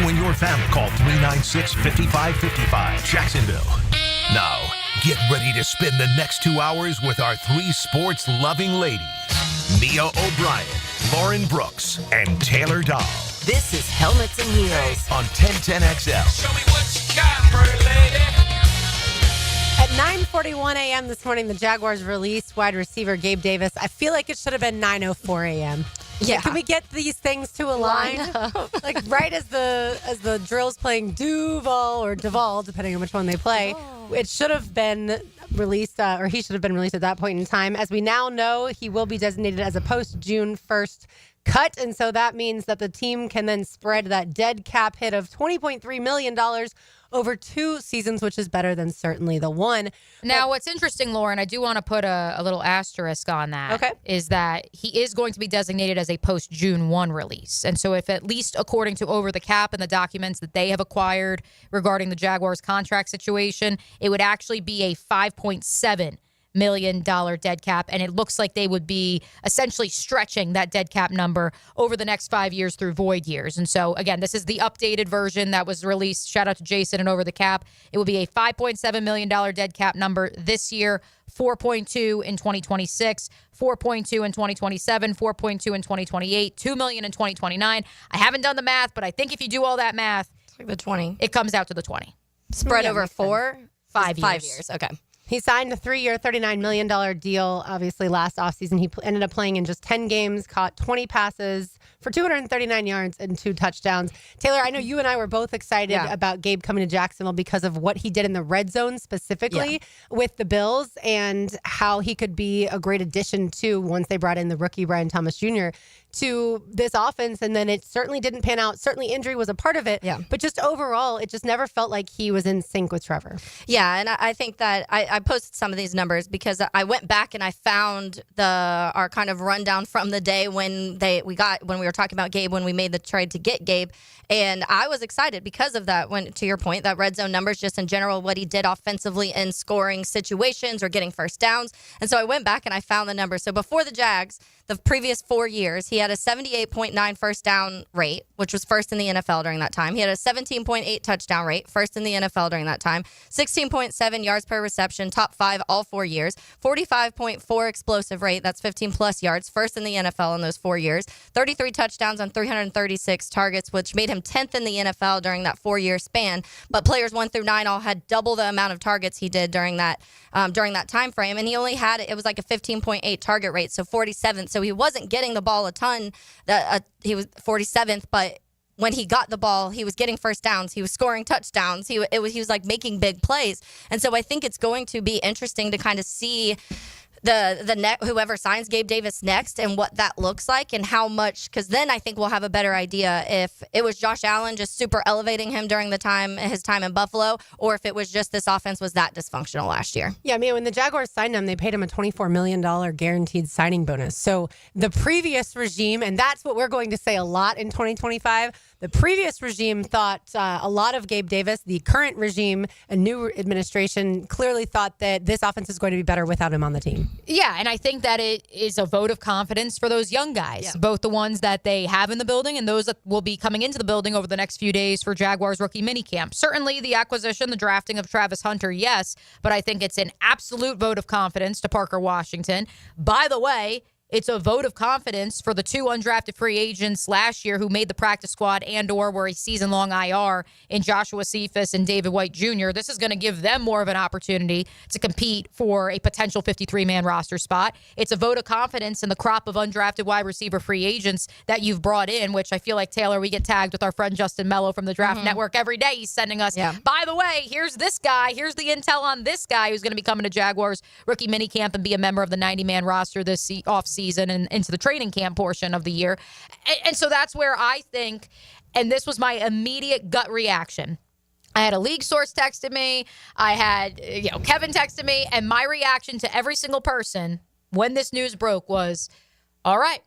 and your family. Call 396-5555. Jacksonville. Now, get ready to spend the next 2 hours with our three sports-loving ladies. Mia O'Brien, Lauren Brooks, and Taylor Dahl. This is Helmets and Heels on 1010XL. Show me what you got, pretty lady. At 9:41 a.m. this morning, the Jaguars released wide receiver Gabe Davis. I feel like it should have been 9:04 a.m. Yeah. Can we get these things to align? Like right as the drill's playing Duval or Duval, depending on which one they play, it should have been released, or he should have been released at that point in time. As we now know, he will be designated as a post-June 1st cut, and so that means that the team can then spread that dead cap hit of $20.3 million over 2 seasons, which is better than certainly the one. Now, what's interesting, Lauren, I do want to put a little asterisk on that, Okay. is that he is going to be designated as a post-June 1 release. And so if at least according to Over the Cap and the documents that they have acquired regarding the Jaguars contract situation, it would actually be a $5.7 million dead cap, and it looks like they would be essentially stretching that dead cap number over the next 5 years through void years. And so, again, this is the updated version that was released. Shout out to Jason and Over the Cap. It will be a $5.7 million dead cap number this year, 4.2 in 2026, 4.2 in 2027, 4.2 in 2028, $2 million in 2029. I haven't done the math, but I think if you do all that math, It's like the 20. it comes out to the 20. Spread over 4? 5 years. 5 years, okay. He signed a 3-year, $39 million deal, obviously, last offseason. He ended up playing in just 10 games, caught 20 passes for 239 yards and 2 touchdowns. Taylor, I know you and I were both excited about Gabe coming to Jacksonville because of what he did in the red zone specifically with the Bills and how he could be a great addition to, once they brought in the rookie Brian Thomas Jr., to this offense. And then it certainly didn't pan out. Certainly injury was a part of it. Yeah. But just overall, it just never felt like he was in sync with Trevor. Yeah, and I think that I posted some of these numbers because I went back and I found our kind of rundown from the day when we were talking about Gabe, when we made the trade to get Gabe, and I was excited because of that. When, to your point, that red zone numbers, just in general, what he did offensively in scoring situations or getting first downs. And so I went back and I found the numbers. So before the Jags, the previous 4 years, he had a 78.9 first down rate, which was first in the NFL during that time. He had a 17.8 touchdown rate, first in the NFL during that time. 16.7 yards per reception, top 5 all 4 years. 45.4 explosive rate, that's 15 plus yards, first in the NFL in those 4 years. 33 touchdowns on 336 targets, which made him 10th in the NFL during that 4-year span. But players 1 through 9 all had double the amount of targets he did during that time frame, and he only had, it was like a 15.8 target rate, so 47th. So he wasn't getting the ball a ton. He was 47th, but when he got the ball, he was getting first downs. He was scoring touchdowns. He was like making big plays. And so I think it's going to be interesting to kind of see whoever signs Gabe Davis next and what that looks like and how much, because then I think we'll have a better idea if it was Josh Allen just super elevating him during his time in Buffalo, or if it was just this offense was that dysfunctional last year. Yeah, I mean, when the Jaguars signed him, they paid him a $24 million guaranteed signing bonus. So the previous regime, and that's what we're going to say a lot in 2025, the previous regime thought a lot of Gabe Davis. The current regime and new administration clearly thought that this offense is going to be better without him on the team. Yeah, and I think that it is a vote of confidence for those young guys, both the ones that they have in the building and those that will be coming into the building over the next few days for Jaguars rookie minicamp. Certainly the acquisition, the drafting of Travis Hunter, yes, but I think it's an absolute vote of confidence to Parker Washington. By the way, it's a vote of confidence for the 2 undrafted free agents last year who made the practice squad and/or were a season-long IR in Joshua Cephas and David White Jr. This is going to give them more of an opportunity to compete for a potential 53-man roster spot. It's a vote of confidence in the crop of undrafted wide receiver free agents that you've brought in, which I feel like, Taylor, we get tagged with our friend Justin Mello from the Draft Network every day. He's sending us, by the way, here's this guy. Here's the intel on this guy who's going to be coming to Jaguars rookie minicamp and be a member of the 90-man roster this offseason and into the training camp portion of the year. And so that's where I think, and this was my immediate gut reaction. I had a league source texted me. I had, Kevin texted me. And my reaction to every single person when this news broke was, all right,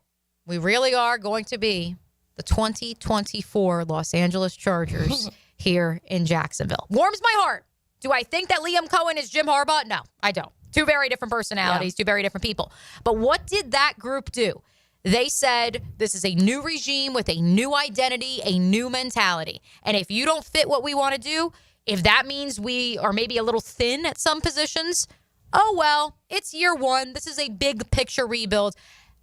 we really are going to be the 2024 Los Angeles Chargers here in Jacksonville. Warms my heart. Do I think that Liam Cohen is Jim Harbaugh? No, I don't. 2 very different personalities, 2 very different people. But what did that group do? They said this is a new regime with a new identity, a new mentality. And if you don't fit what we want to do, if that means we are maybe a little thin at some positions, oh, well, it's year one. This is a big picture rebuild.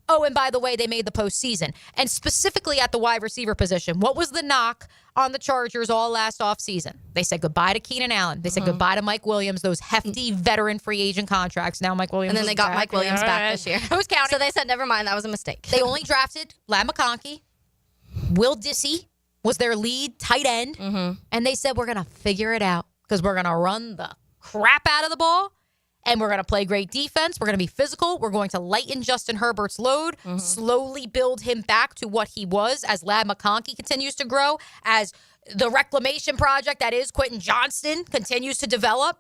Oh, and by the way, they made the postseason. And specifically at the wide receiver position, what was the knock on the Chargers all last offseason? They said goodbye to Keenan Allen. They said goodbye to Mike Williams, those hefty veteran free agent contracts. Now Mike Williams And then they got Mike Williams back this year. Who's counting? So they said, never mind, that was a mistake. They only drafted Ladd McConkey. Will Dissey was their lead tight end. And they said, we're going to figure it out because we're going to run the crap out of the ball. And we're going to play great defense. We're going to be physical. We're going to lighten Justin Herbert's load, slowly build him back to what he was as Ladd McConkey continues to grow, as the reclamation project that is Quentin Johnston continues to develop.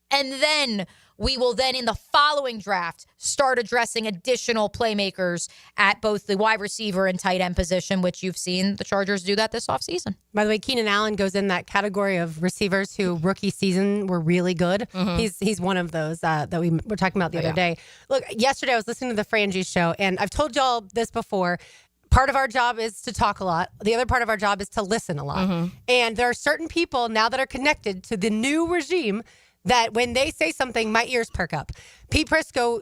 And then we will then in the following draft start addressing additional playmakers at both the wide receiver and tight end position, which you've seen the Chargers do that this offseason. By the way, Keenan Allen goes in that category of receivers who rookie season were really good. He's one of those that we were talking about the other day. Look, yesterday I was listening to the Frangie show, and I've told y'all this before. Part of our job is to talk a lot. The other part of our job is to listen a lot. And there are certain people now that are connected to the new regime that when they say something, my ears perk up. Pete Prisco,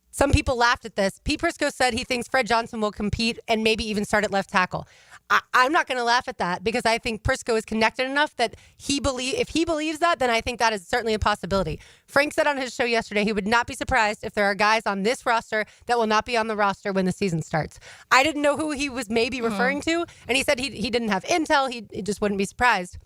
some people laughed at this. Pete Prisco said he thinks Fred Johnson will compete and maybe even start at left tackle. I'm not going to laugh at that because I think Prisco is connected enough that if he believes that, then I think that is certainly a possibility. Frank said on his show yesterday he would not be surprised if there are guys on this roster that will not be on the roster when the season starts. I didn't know who he was maybe referring to, and he said he didn't have intel. He just wouldn't be surprised.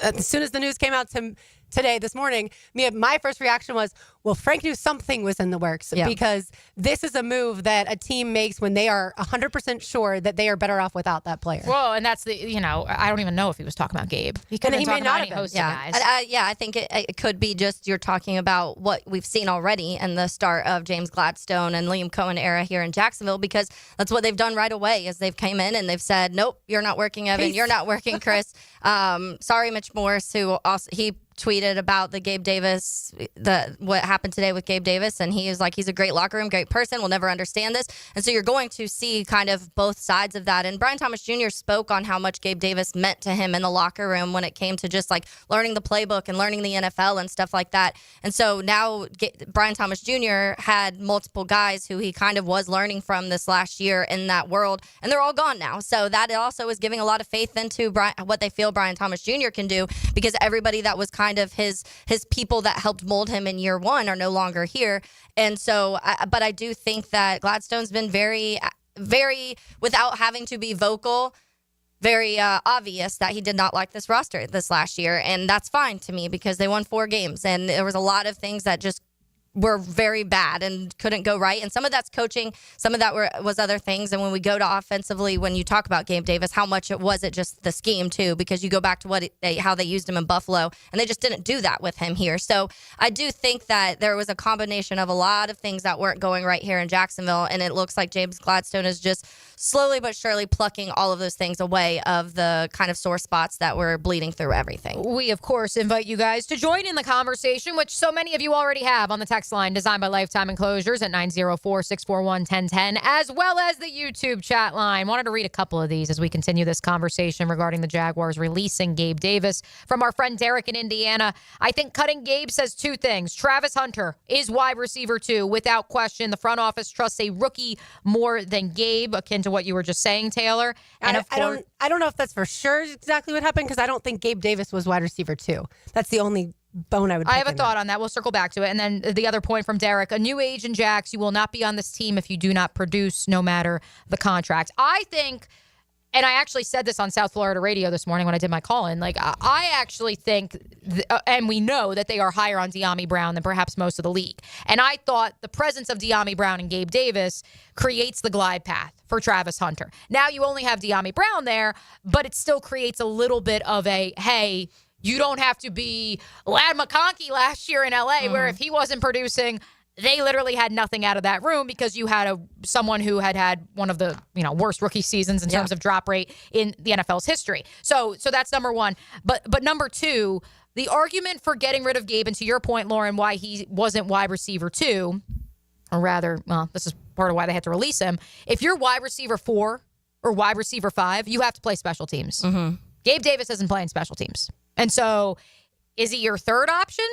As soon as the news came out this morning, my first reaction was, well, Frank knew something was in the works because this is a move that a team makes when they are 100% sure that they are better off without that player. Well, and that's I don't even know if he was talking about Gabe. He could have been talking about any host of guys. I think it could be just you're talking about what we've seen already in the start of James Gladstone and Liam Cohen era here in Jacksonville, because that's what they've done right away is they've came in and they've said, nope, you're not working, Evan. Peace. You're not working, Chris. Sorry, Mitch Morse, who also he tweeted about the Gabe Davis, what happened today with Gabe Davis, and he was like, he's a great locker room, great person, we'll never understand this. And so you're going to see kind of both sides of that. And Brian Thomas Jr. spoke on how much Gabe Davis meant to him in the locker room when it came to just like learning the playbook and learning the NFL and stuff like that. And so now Brian Thomas Jr. had multiple guys who he kind of was learning from this last year in that world, and they're all gone now. So that also is giving a lot of faith into what they feel Brian Thomas Jr. can do, because everybody that was kind of his people that helped mold him in year one are no longer here. And so, but I do think that Gladstone's been very, very, without having to be vocal, very obvious that he did not like this roster this last year. And that's fine to me because they won 4 games and there was a lot of things that just were very bad and couldn't go right. And some of that's coaching, some of that was other things. And when we go to offensively, when you talk about Gabe Davis, how much it just the scheme too, because you go back to how they used him in Buffalo, and they just didn't do that with him here. So I do think that there was a combination of a lot of things that weren't going right here in Jacksonville, and it looks like James Gladstone is just slowly but surely plucking all of those things away of the kind of sore spots that were bleeding through everything. We, of course, invite you guys to join in the conversation, which so many of you already have on the text line designed by Lifetime Enclosures at 904-641-1010, as well as the YouTube chat line. Wanted to read a couple of these as we continue this conversation regarding the Jaguars releasing Gabe Davis. From our friend Derek in Indiana, I think cutting Gabe says 2 things. Travis Hunter is wide receiver 2. Without question, the front office trusts a rookie more than Gabe, akin to what you were just saying, Taylor. And I don't know if that's for sure exactly what happened, because I don't think Gabe Davis was wide receiver 2. That's the only bone I would. I have a thought on that. We'll circle back to it. And then the other point from Derek, a new age in Jax, you will not be on this team if you do not produce, no matter the contract. I think, and I actually said this on South Florida radio this morning when I did my call-in, like I actually think, and we know that they are higher on De'Ami Brown than perhaps most of the league. And I thought the presence of De'Ami Brown and Gabe Davis creates the glide path for Travis Hunter. Now you only have De'Ami Brown there, but it still creates a little bit of a, hey, you don't have to be Ladd McConkey last year in LA, where if he wasn't producing, they literally had nothing out of that room because you had someone who had one of the worst rookie seasons in terms of drop rate in the NFL's history. So that's number one. But number 2, the argument for getting rid of Gabe, and to your point, Lauren, why he wasn't wide receiver 2, or rather, well, this is part of why they had to release him. If you're wide receiver 4 or wide receiver 5, you have to play special teams. Mm-hmm. Gabe Davis isn't playing special teams. And so is he your third option?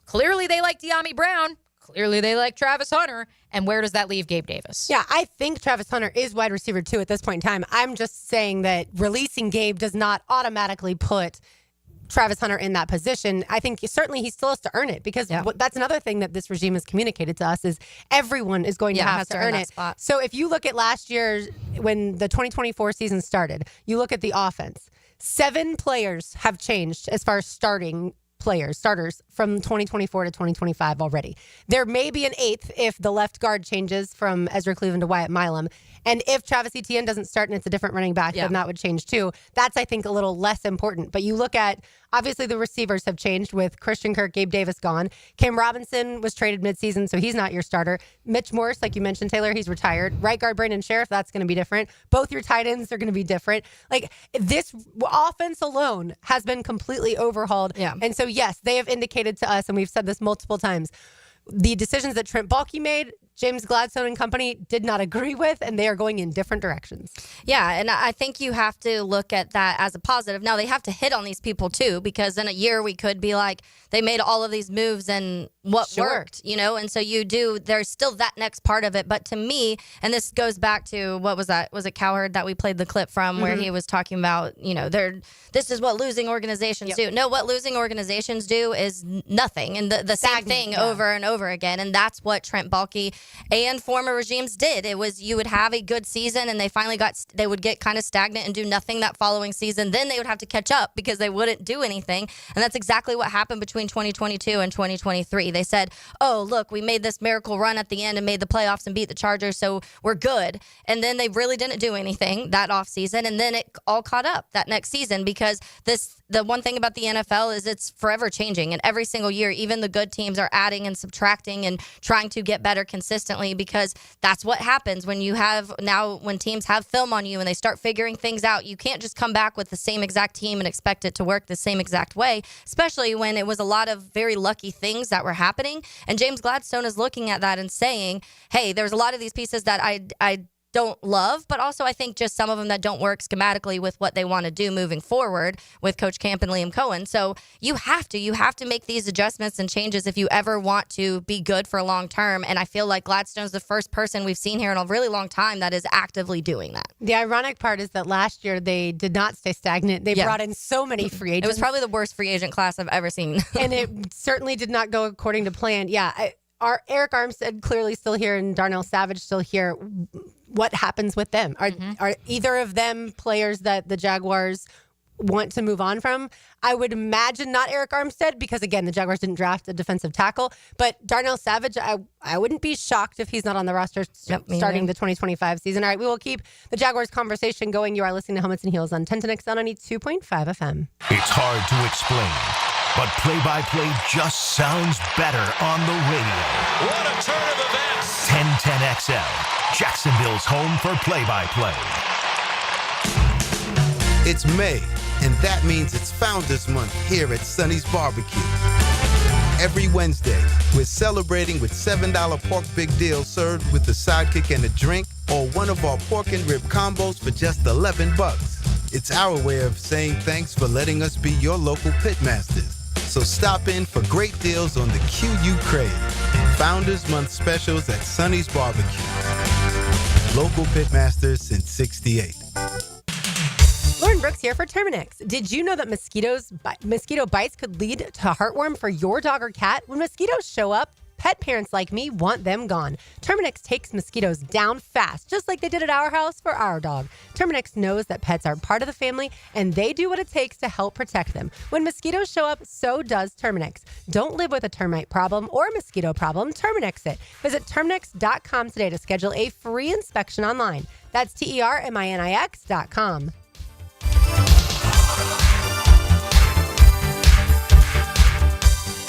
Clearly they like De'Ami Brown. Clearly they like Travis Hunter. And where does that leave Gabe Davis? Yeah, I think Travis Hunter is wide receiver 2 at this point in time. I'm just saying that releasing Gabe does not automatically put Travis Hunter in that position. I think certainly he still has to earn it, because that's another thing that this regime has communicated to us is everyone is going to have to earn it. Spot. So if you look at last year when the 2024 season started, you look at the offense, 7 players have changed as far as starters from 2024 to 2025 already. There may be an 8th if the left guard changes from Ezra Cleveland to Wyatt Milam. And if Travis Etienne doesn't start and it's a different running back, then that would change too. That's, I think, a little less important. But you look at, obviously, the receivers have changed with Christian Kirk, Gabe Davis gone. Cam Robinson was traded midseason, so he's not your starter. Mitch Morse, like you mentioned, Taylor, he's retired. Right guard Brandon Sheriff, that's going to be different. Both your tight ends are going to be different. Like, this offense alone has been completely overhauled. Yeah. And so, yes, they have indicated to us, and we've said this multiple times, the decisions that Trent Baalke made, James Gladstone and company did not agree with, and they are going in different directions. Yeah, and I think you have to look at that as a positive. Now, they have to hit on these people, too, because in a year we could be like, they made all of these moves and what worked, And so there's still that next part of it. But to me, and this goes back to, what was that? Was it Cowherd that we played the clip from where he was talking about, this is what losing organizations do. No, what losing organizations do is nothing. And the same thing over and over again. And that's what Trent Baalke and former regimes did. It was, you would have a good season and they would get kind of stagnant and do nothing that following season. Then they would have to catch up because they wouldn't do anything. And that's exactly what happened between 2022 and 2023. They said, oh, look, we made this miracle run at the end and made the playoffs and beat the Chargers, so we're good. And then they really didn't do anything that offseason. And then it all caught up that next season, because the one thing about the NFL is it's forever changing. And every single year, even the good teams are adding and subtracting and trying to get better consistently, because that's what happens when teams have film on you and they start figuring things out. You can't just come back with the same exact team and expect it to work the same exact way, especially when it was a lot of very lucky things that were happening. And James Gladstone is looking at that and saying, hey, there's a lot of these pieces that I don't love, but also I think just some of them that don't work schematically with what they want to do moving forward with Coach Camp and Liam Cohen. So you have to make these adjustments and changes if you ever want to be good for a long term. And I feel like Gladstone's the first person we've seen here in a really long time that is actively doing that. The ironic part is that last year they did not stay stagnant. They brought in so many free agents. It was probably the worst free agent class I've ever seen. And it certainly did not go according to plan. Yeah. Are Eric Armstead clearly still here and Darnell Savage still here? What happens with them? Are either of them players that the Jaguars want to move on from? I would imagine not Eric Armstead, because, again, the Jaguars didn't draft a defensive tackle. But Darnell Savage, I wouldn't be shocked if he's not on the roster starting the 2025 season. All right, we will keep the Jaguars conversation going. You are listening to Helmets and Heels on 1010X on 92.5 FM. It's hard to explain, but play-by-play just sounds better on the radio. What a turn of events! 1010XL, Jacksonville's home for play-by-play. It's May, and that means it's Founders Month here at Sonny's Barbecue. Every Wednesday, we're celebrating with $7 pork big deal served with a sidekick and a drink, or one of our pork and rib combos for just $11. It's our way of saying thanks for letting us be your local pitmasters. So stop in for great deals on the Q you crave. Founders Month specials at Sonny's Barbecue. Local pitmasters since '68. Lauren Brooks here for Terminix. Did you know that mosquito bites could lead to heartworm for your dog or cat? When mosquitoes show up, pet parents like me want them gone. Terminix takes mosquitoes down fast, just like they did at our house for our dog. Terminix knows that pets are part of the family, and they do what it takes to help protect them. When mosquitoes show up, so does Terminix. Don't live with a termite problem or a mosquito problem. Terminix it. Visit Terminix.com today to schedule a free inspection online. That's TERMINIX.com.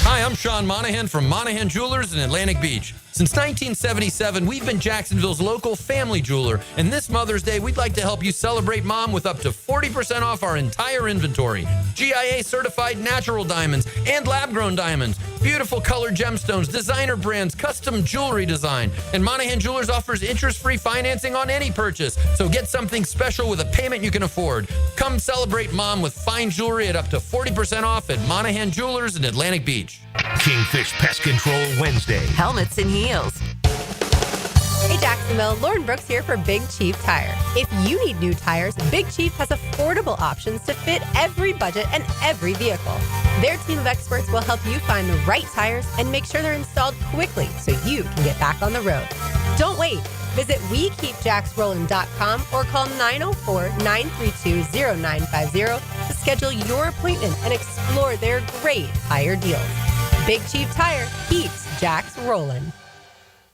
Hi, I'm Sean Monahan from Monahan Jewelers in Atlantic Beach. Since 1977, we've been Jacksonville's local family jeweler, and this Mother's Day, we'd like to help you celebrate Mom with up to 40% off our entire inventory. GIA-certified natural diamonds and lab-grown diamonds, beautiful colored gemstones, designer brands, custom jewelry design, and Monahan Jewelers offers interest-free financing on any purchase, so get something special with a payment you can afford. Come celebrate Mom with fine jewelry at up to 40% off at Monahan Jewelers in Atlantic Beach. Kingfish Pest Control Wednesday. Helmets and heels. Hey Jacksonville, Lauren Brooks here for Big Chief Tire. If you need new tires, Big Chief has affordable options to fit every budget and every vehicle. Their team of experts will help you find the right tires and make sure they're installed quickly so you can get back on the road. Don't wait. Visit WeKeepJacksRollin.com or call 904-932-0950 to schedule your appointment and explore their great tire deals. Big Chief Tire keeps Jacks rolling.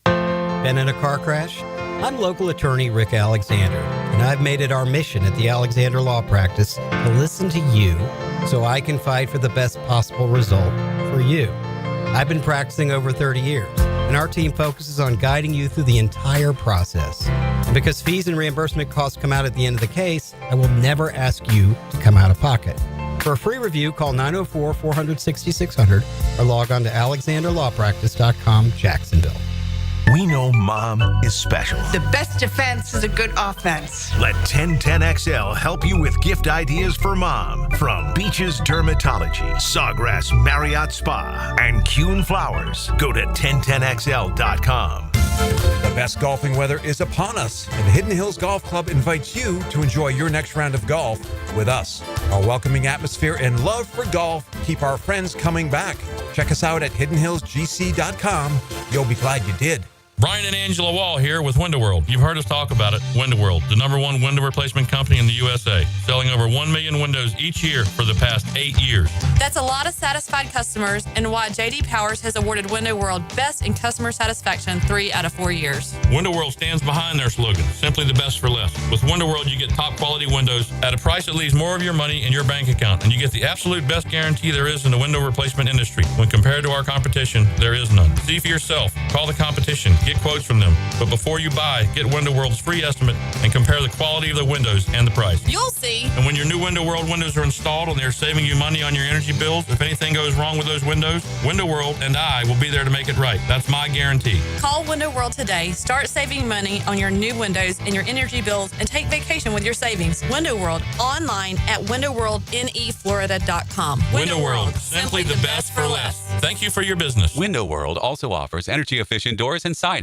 Been in a car crash? I'm local attorney Rick Alexander, and I've made it our mission at the Alexander Law Practice to listen to you so I can fight for the best possible result for you. I've been practicing over 30 years, and our team focuses on guiding you through the entire process. And because fees and reimbursement costs come out at the end of the case, I will never ask you to come out of pocket. For a free review, call 904-400-6600 or log on to alexanderlawpractice.com, Jacksonville. We know Mom is special. The best defense is a good offense. Let 1010XL help you with gift ideas for Mom. From Beaches Dermatology, Sawgrass Marriott Spa, and Kuhn Flowers. Go to 1010XL.com. The best golfing weather is upon us, and Hidden Hills Golf Club invites you to enjoy your next round of golf with us. Our welcoming atmosphere and love for golf keep our friends coming back. Check us out at hiddenhillsgc.com. You'll be glad you did. Brian and Angela Wall here with Window World. You've heard us talk about it. Window World, the #1 window replacement company in the USA, selling over 1 million windows each year for the past 8 years. That's a lot of satisfied customers and why J.D. Powers has awarded Window World Best in Customer Satisfaction 3 out of 4 years. Window World stands behind their slogan, simply the best for less. With Window World, you get top quality windows at a price that leaves more of your money in your bank account, and you get the absolute best guarantee there is in the window replacement industry. When compared to our competition, there is none. See for yourself. Call the competition. Get quotes from them. But before you buy, get Window World's free estimate and compare the quality of the windows and the price. You'll see. And when your new Window World windows are installed and they're saving you money on your energy bills, if anything goes wrong with those windows, Window World and I will be there to make it right. That's my guarantee. Call Window World today. Start saving money on your new windows and your energy bills and take vacation with your savings. Window World, online at windowworldneflorida.com. Window World, simply the best for less. Thank you for your business. Window World also offers energy-efficient doors and siding.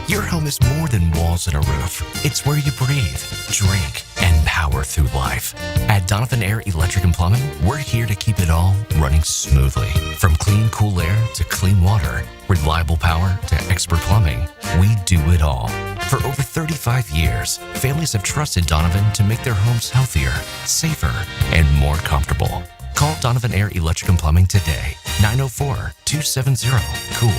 Your home is more than walls and a roof. It's where you breathe, drink, and power through life. At Donovan Air Electric and Plumbing, we're here to keep it all running smoothly. From clean, cool air to clean water, reliable power to expert plumbing, we do it all. For over 35 years, families have trusted Donovan to make their homes healthier, safer, and more comfortable. Call Donovan Air Electric and Plumbing today, 904-270-COOL,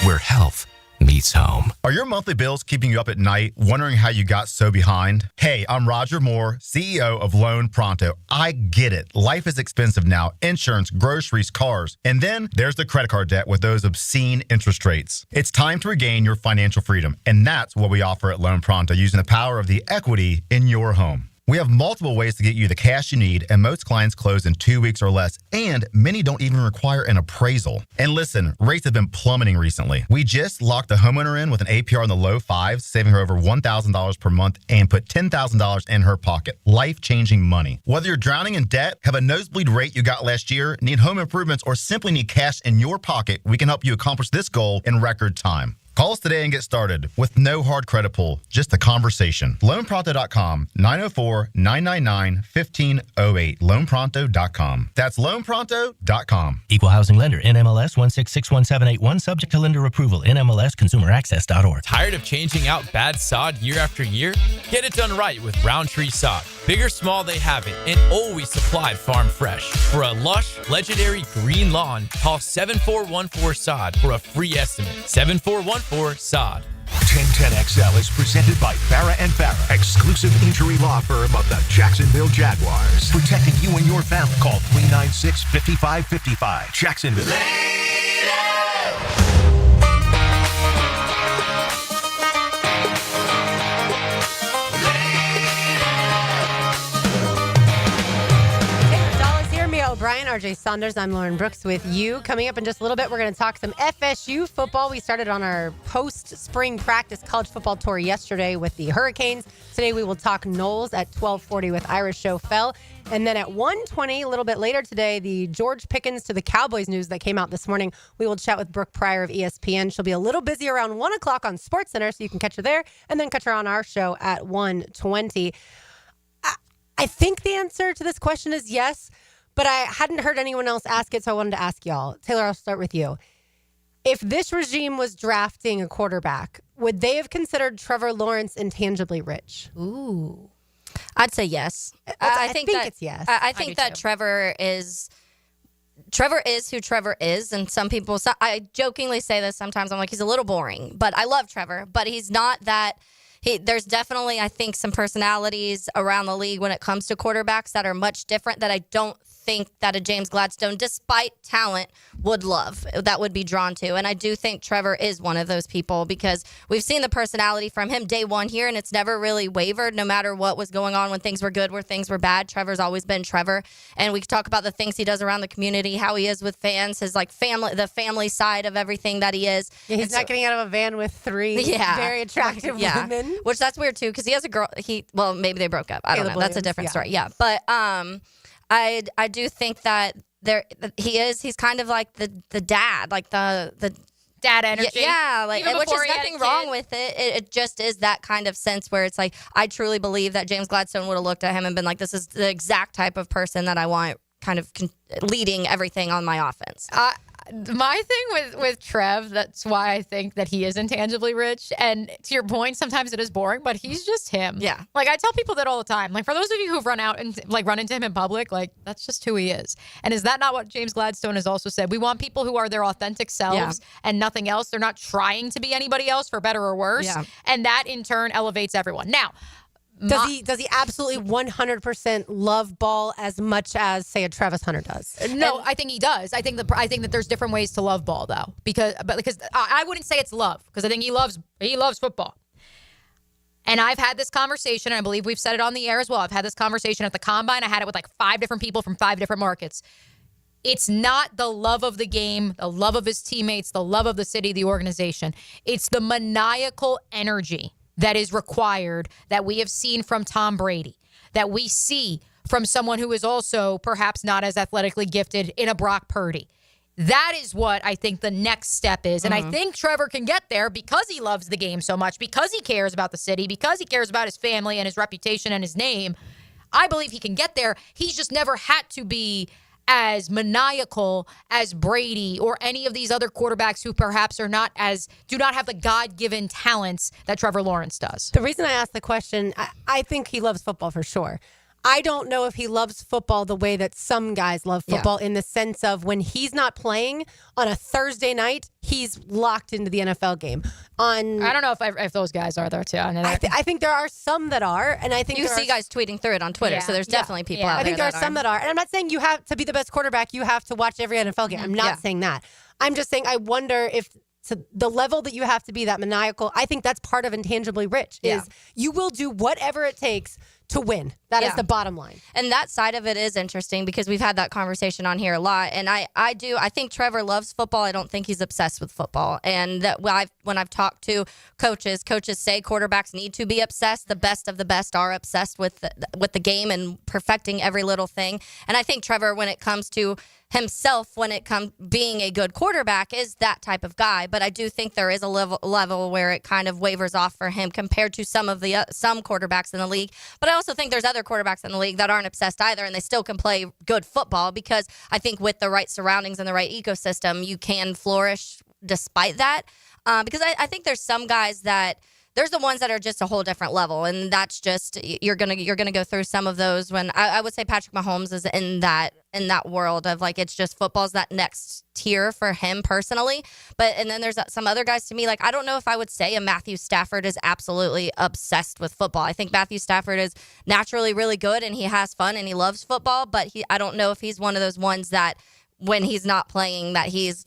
where health meets home. Are your monthly bills keeping you up at night, wondering how you got so behind? Hey, I'm Roger Moore, CEO of Loan Pronto. I get it. Life is expensive now. Insurance, groceries, cars. And then there's the credit card debt with those obscene interest rates. It's time to regain your financial freedom. And that's what we offer at Loan Pronto, using the power of the equity in your home. We have multiple ways to get you the cash you need, and most clients close in 2 weeks or less, and many don't even require an appraisal. And listen, rates have been plummeting recently. We just locked a homeowner in with an APR in the low fives, saving her over $1,000 per month, and put $10,000 in her pocket. Life-changing money. Whether you're drowning in debt, have a nosebleed rate you got last year, need home improvements, or simply need cash in your pocket, we can help you accomplish this goal in record time. Call us today and get started with no hard credit pull, just a conversation. LoanPronto.com, 904-999-1508. LoanPronto.com. That's LoanPronto.com. Equal housing lender, NMLS 1661781, subject to lender approval, NMLSconsumeraccess.org. Tired of changing out bad sod year after year? Get it done right with Roundtree Sod. Big or small, they have it, and always supplied farm fresh. For a lush, legendary green lawn, call 7414-SOD for a free estimate. 7414-SOD. 1010XL is presented by Farah & Farah, exclusive injury law firm of the Jacksonville Jaguars. Protecting you and your family. Call 396-5555. Jacksonville. Bryant, RJ Saunders. I'm Lauren Brooks with you. Coming up in just a little bit, we're going to talk some FSU football. We started on our post-spring practice college football tour yesterday with the Hurricanes. Today we will talk Knowles at 12:40 with Ira Schofel. And then at 1:20, a little bit later today, the George Pickens to the Cowboys news that came out this morning. We will chat with Brooke Pryor of ESPN. She'll be a little busy around 1 o'clock on SportsCenter, so you can catch her there, and then catch her on our show at 1:20. I think the answer to this question is yes, but I hadn't heard anyone else ask it, so I wanted to ask y'all. Taylor, I'll start with you. If this regime was drafting a quarterback, would they have considered Trevor Lawrence intangibly rich? Ooh. I'd say yes. I think it's yes. I think that too. Trevor is who Trevor is, and some people, I jokingly say this sometimes, I'm like, he's a little boring, but I love Trevor, but he's not that. There's definitely, I think, some personalities around the league when it comes to quarterbacks that are much different that I don't think that a James Gladstone, despite talent, would love, that would be drawn to. And I do think Trevor is one of those people because we've seen the personality from him day one here, and it's never really wavered no matter what was going on when things were good, where things were bad. Trevor's always been Trevor. And we could talk about the things he does around the community, how he is with fans, his like family, the family side of everything that he is. Yeah, he's not getting out of a van with three very attractive women. Which that's weird too, because he has a girl. Well, maybe they broke up. I don't know. Williams, that's a different story. Yeah, but I do think that he's kind of like the dad, like the dad energy. Yeah, like, which is nothing wrong with it. It just is that kind of sense where it's like, I truly believe that James Gladstone would have looked at him and been like, this is the exact type of person that I want kind of leading everything on my offense. My thing with Trev, that's why I think that he is intangibly rich. And to your point, sometimes it is boring, but he's just him. Yeah. Like, I tell people that all the time. Like, for those of you who've run out and like run into him in public, like, that's just who he is. And is that not what James Gladstone has also said? We want people who are their authentic selves and nothing else. They're not trying to be anybody else for better or worse. Yeah. And that in turn elevates everyone. Now, does he absolutely 100% love ball as much as, say, a Travis Hunter does? No, I think he does. I think that there's different ways to love ball, though, because I wouldn't say it's love, because I think he loves football. And I've had this conversation, and I believe we've said it on the air as well. I've had this conversation at the Combine. I had it with like 5 different people from 5 different markets. It's not the love of the game, the love of his teammates, the love of the city, the organization. It's the maniacal energy that is required, that we have seen from Tom Brady, that we see from someone who is also perhaps not as athletically gifted in a Brock Purdy. That is what I think the next step is. And I think Trevor can get there because he loves the game so much, because he cares about the city, because he cares about his family and his reputation and his name. I believe he can get there. He's just never had to be as maniacal as Brady or any of these other quarterbacks who perhaps do not have the God-given talents that Trevor Lawrence does. The reason I asked the question, I think he loves football for sure. I don't know if he loves football the way that some guys love football, in the sense of when he's not playing on a Thursday night, he's locked into the NFL game. I don't know if those guys are there too. I think there are some that are, and I think you see guys tweeting through it on Twitter. So there's definitely people out there. I think there are some that are, and I'm not saying you have to be the best quarterback. You have to watch every NFL game. I'm not saying that. I'm just saying I wonder if to the level that you have to be that maniacal. I think that's part of intangibly rich. Is you will do whatever it takes to win. That is the bottom line. And that side of it is interesting because we've had that conversation on here a lot. And I think Trevor loves football. I don't think he's obsessed with football. And that when I've talked to coaches say quarterbacks need to be obsessed. The best of the best are obsessed with the game and perfecting every little thing. And I think Trevor, when it comes to himself, when it comes being a good quarterback, is that type of guy. But I do think there is a level where it kind of wavers off for him compared to some quarterbacks in the league. But I also think there's other quarterbacks in the league that aren't obsessed either, and they still can play good football, because I think with the right surroundings and the right ecosystem, you can flourish despite that. Because I think there's some guys that there's the ones that are just a whole different level, and that's just you're gonna go through some of those. When I would say Patrick Mahomes is in that world of like, it's just football's that next tier for him personally. And then there's some other guys to me, like, I don't know if I would say a Matthew Stafford is absolutely obsessed with football. I think Matthew Stafford is naturally really good and he has fun and he loves football, but I don't know if he's one of those ones that when he's not playing that he's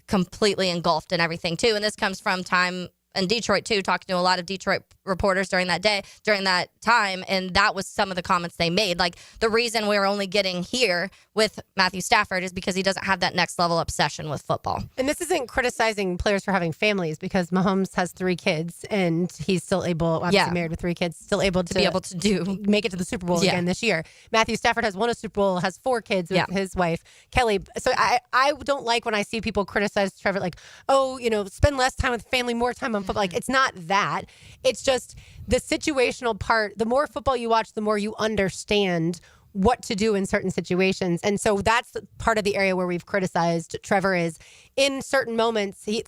completely engulfed in everything too. And this comes from time in Detroit too, talking to a lot of Detroit reporters during that time, and that was some of the comments they made. Like, the reason we're only getting here with Matthew Stafford is because he doesn't have that next level obsession with football. And this isn't criticizing players for having families, because Mahomes has 3 kids and he's still able, obviously married with 3 kids, still able to be able to make it to the Super Bowl again this year. Matthew Stafford has won a Super Bowl, has 4 kids with his wife, Kelly. So I don't like when I see people criticize Trevor, like, oh, spend less time with family, more time on football. Like, it's not that. It's just the situational part. The more football you watch, the more you understand what to do in certain situations. And so that's part of the area where we've criticized Trevor is in certain moments, he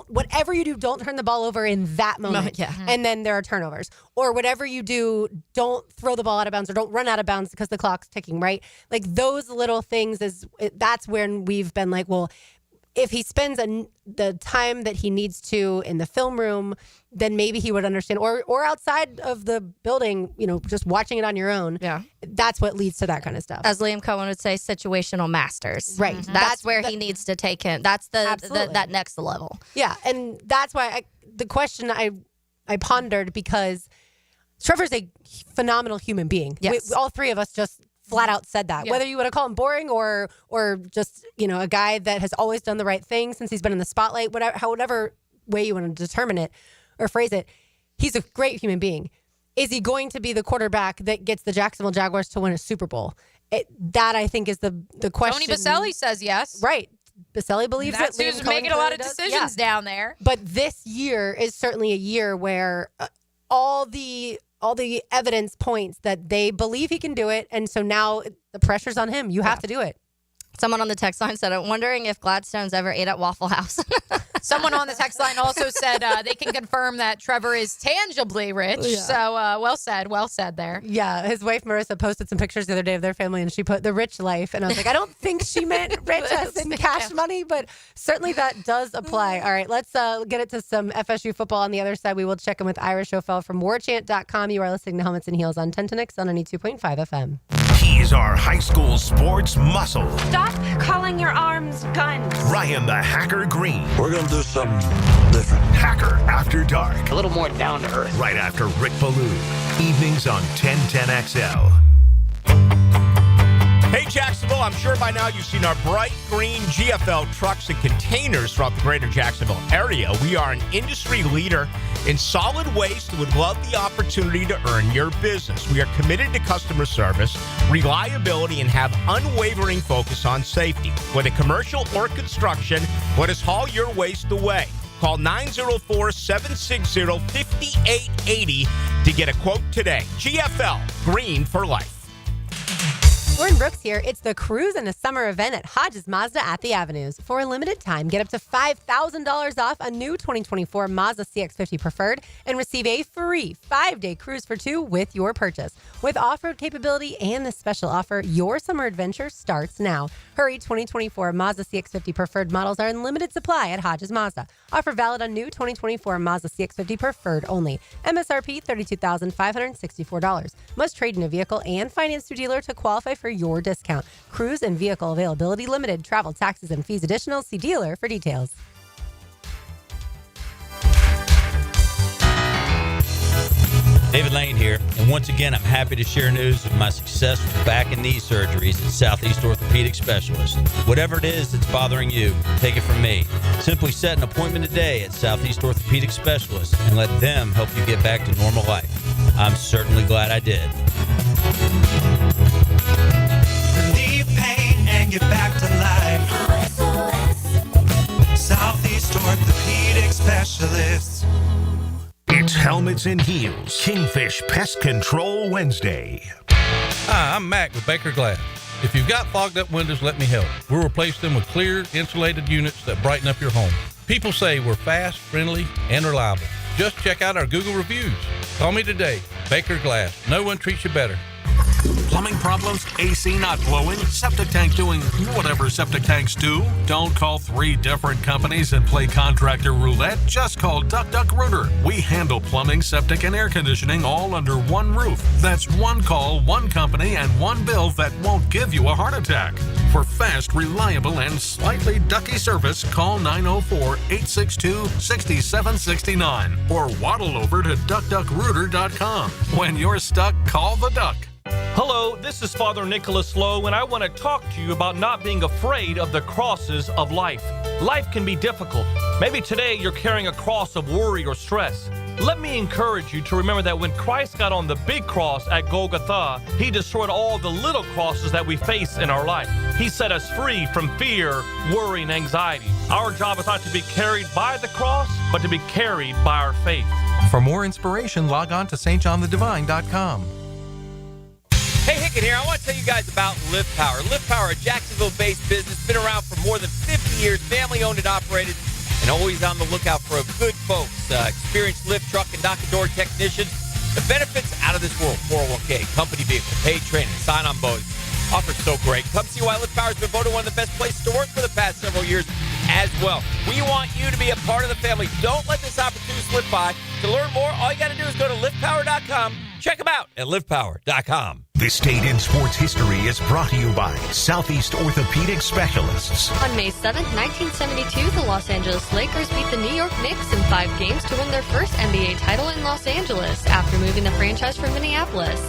whatever you do, don't turn the ball over in that moment. And then there are turnovers. Or whatever you do, don't throw the ball out of bounds or don't run out of bounds because the clock's ticking, right? Like, those little things that's when we've been like, well, if he spends the time that he needs to in the film room, then maybe he would understand. Or outside of the building, just watching it on your own. Yeah. That's what leads to that kind of stuff. As Liam Cohen would say, situational masters. Right. Mm-hmm. That's where he needs to take him. That's that next level. Yeah. And that's why the question I pondered, because Trevor's a phenomenal human being. Yes. All 3 of us just flat out said that. Whether you want to call him boring or just, a guy that has always done the right thing since he's been in the spotlight, whatever way you want to determine it or phrase it, he's a great human being. Is he going to be the quarterback that gets the Jacksonville Jaguars to win a Super Bowl? That, I think, is the question. Tony Baselli says yes. Right. Baselli believes That's that. who's making a lot of decisions down there. But this year is certainly a year where all the evidence points that they believe he can do it. And so now the pressure's on him. You have to do it. Someone on the text line said, I'm wondering if Gladstone's ever ate at Waffle House. Someone on the text line also said they can confirm that Trevor is tangibly rich. Yeah. So well said there. Yeah, his wife Marissa posted some pictures the other day of their family, and she put the rich life. And I was like, I don't think she meant rich as in cash money, but certainly that does apply. All right, let's get it to some FSU football. On the other side, we will check in with Irish O'Fell from warchant.com. You are listening to Helmets and Heels on 1010X on 92.5 FM. He's our high school sports muscle, Stop calling your arms guns. Ryan the Hacker Green. We're going to do something different. Hacker After Dark. A little more down to earth. Right after Rick Ballou. Evenings on 1010XL. Hey, Jacksonville, I'm sure by now you've seen our bright green GFL trucks and containers throughout the greater Jacksonville area. We are an industry leader in solid waste and would love the opportunity to earn your business. We are committed to customer service, reliability, and have unwavering focus on safety. Whether commercial or construction, let us haul your waste away. Call 904-760-5880 to get a quote today. GFL, green for life. Lauren Brooks here. It's the Cruise and a Summer event at Hodges Mazda at the Avenues. For a limited time, get up to $5,000 off a new 2024 Mazda CX-50 Preferred and receive a free 5-day cruise for 2 with your purchase. With off-road capability and this special offer, your summer adventure starts now. Hurry, 2024 Mazda CX-50 Preferred models are in limited supply at Hodges Mazda. Offer valid on new 2024 Mazda CX-50 Preferred only. MSRP $32,564. Must trade in a vehicle and finance through dealer to qualify for your discount. Cruise and vehicle availability limited. Travel, taxes, and fees additional. See dealer for details. David Lane here, and once again, I'm happy to share news of my success with back and knee surgeries at Southeast Orthopedic Specialists. Whatever it is that's bothering you, take it from me. Simply set an appointment today at Southeast Orthopedic Specialists and let them help you get back to normal life. I'm certainly glad I did. Relieve pain and get back to life. Southeast Orthopedic Specialists. It's Helmets and Heels, Kingfish Pest Control Wednesday. Hi, I'm Mac with Baker Glass. If you've got fogged up windows, let me help. We'll replace them with clear, insulated units that brighten up your home. People say we're fast, friendly, and reliable. Just check out our Google reviews. Call me today. Baker Glass. No one treats you better. Plumbing problems? AC not blowing? Septic tank doing whatever septic tanks do? Don't call 3 different companies and play contractor roulette. Just call Duck Duck Rooter. We handle plumbing, septic, and air conditioning all under one roof. That's one call, one company, and one bill that won't give you a heart attack. For fast, reliable, and slightly ducky service, call 904-862-6769 or waddle over to duckduckrooter.com. When you're stuck, call the duck. Hello, this is Father Nicholas Lowe, and I want to talk to you about not being afraid of the crosses of life. Life can be difficult. Maybe today you're carrying a cross of worry or stress. Let me encourage you to remember that when Christ got on the big cross at Golgotha, he destroyed all the little crosses that we face in our life. He set us free from fear, worry, and anxiety. Our job is not to be carried by the cross, but to be carried by our faith. For more inspiration, log on to stjohnthedivine.com. Hey, Hicken here. I want to tell you guys about Lift Power. Lift Power, a Jacksonville-based business, been around for more than 50 years, family-owned and operated, and always on the lookout for good folks, experienced lift truck and knock-and-door technicians. The benefits out of this world: 401k, company vehicle, paid training, sign-on bonus. Offers so great. Come see why Lift Power has been voted one of the best places to work for the past several years as well. We want you to be a part of the family. Don't let this opportunity slip by. To learn more, all you got to do is go to liftpower.com. Check them out at liftpower.com. This Date in Sports History is brought to you by Southeast Orthopedic Specialists. On May 7th, 1972, the Los Angeles Lakers beat the New York Knicks in 5 games to win their first NBA title in Los Angeles after moving the franchise from Minneapolis.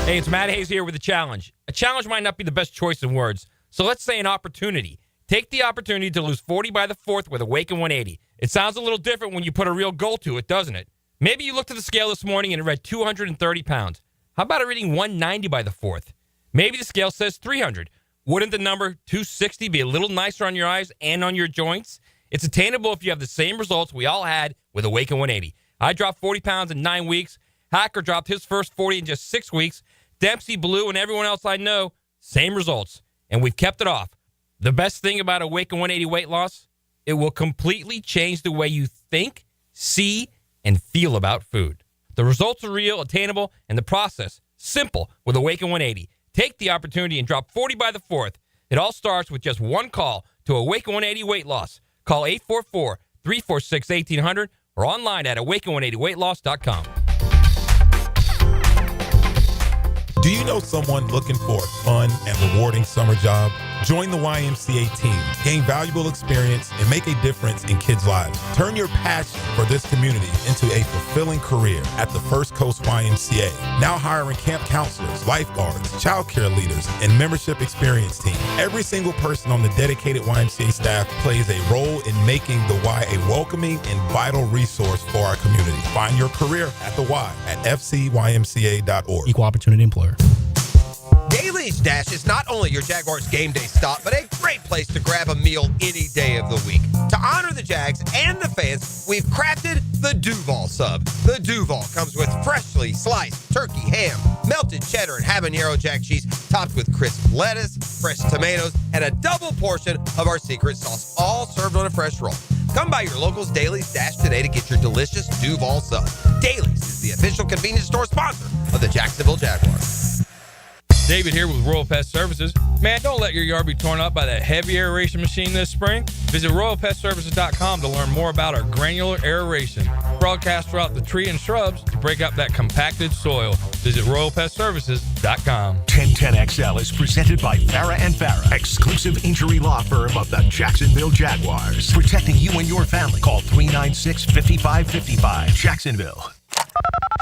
Hey, it's Matt Hayes here with a challenge. A challenge might not be the best choice in words, so let's say an opportunity. Take the opportunity to lose 40 by the 4th with a Awaken 180. It sounds a little different when you put a real goal to it, doesn't it? Maybe you looked at the scale this morning and it read 230 pounds. How about it reading 190 by the 4th? Maybe the scale says 300. Wouldn't the number 260 be a little nicer on your eyes and on your joints? It's attainable if you have the same results we all had with Awaken 180. I dropped 40 pounds in 9 weeks. Hacker dropped his first 40 in just 6 weeks. Dempsey, Blue, and everyone else I know, same results. And we've kept it off. The best thing about Awaken 180 weight loss, it will completely change the way you think, see, and feel about food. The results are real, attainable, and the process simple with Awaken 180. Take the opportunity and drop 40 by the 4th. It all starts with just one call to Awaken 180 Weight Loss. Call 844-346-1800 or online at awaken180weightloss.com. Do you know someone looking for a fun and rewarding summer job? Join the YMCA team, gain valuable experience, and make a difference in kids' lives. Turn your passion for this community into a fulfilling career at the First Coast YMCA. Now hiring camp counselors, lifeguards, childcare leaders, and membership experience team. Every single person on the dedicated YMCA staff plays a role in making the Y a welcoming and vital resource for our community. Find your career at the Y at fcymca.org. Equal opportunity employer. Daly's Dash is not only your Jaguars game day stop, but a great place to grab a meal any day of the week. To honor the Jags and the fans, we've crafted the Duval Sub. The Duval comes with freshly sliced turkey, ham, melted cheddar, and habanero jack cheese, topped with crisp lettuce, fresh tomatoes, and a double portion of our secret sauce, all served on a fresh roll. Come by your local's Daly's Dash today to get your delicious Duval Sub. Daly's is the official convenience store sponsor of the Jacksonville Jaguars. David here with Royal Pest Services. Man, don't let your yard be torn up by that heavy aeration machine this spring. Visit RoyalPestServices.com to learn more about our granular aeration. Broadcast throughout the tree and shrubs to break up that compacted soil. Visit RoyalPestServices.com. 1010XL is presented by Farah and Farah, exclusive injury law firm of the Jacksonville Jaguars. Protecting you and your family. Call 396-5555. Jacksonville.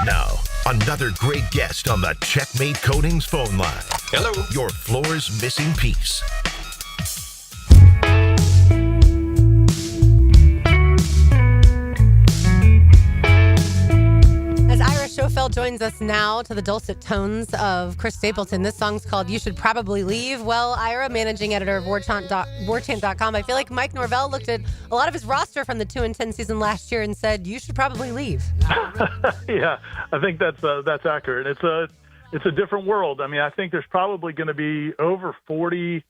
Now, another great guest on the Checkmate Coatings phone line. Hello. Your floor's missing piece. As Ira Schofield joins us now to the dulcet tones of Chris Stapleton, this song's called You Should Probably Leave. Well, Ira, managing editor of WarChant.com, I feel like Mike Norvell looked at a lot of his roster from the 2-10 season last year and said, you should probably leave. Yeah, I think that's accurate. It's a different world. I mean, I think there's probably going to be over 40,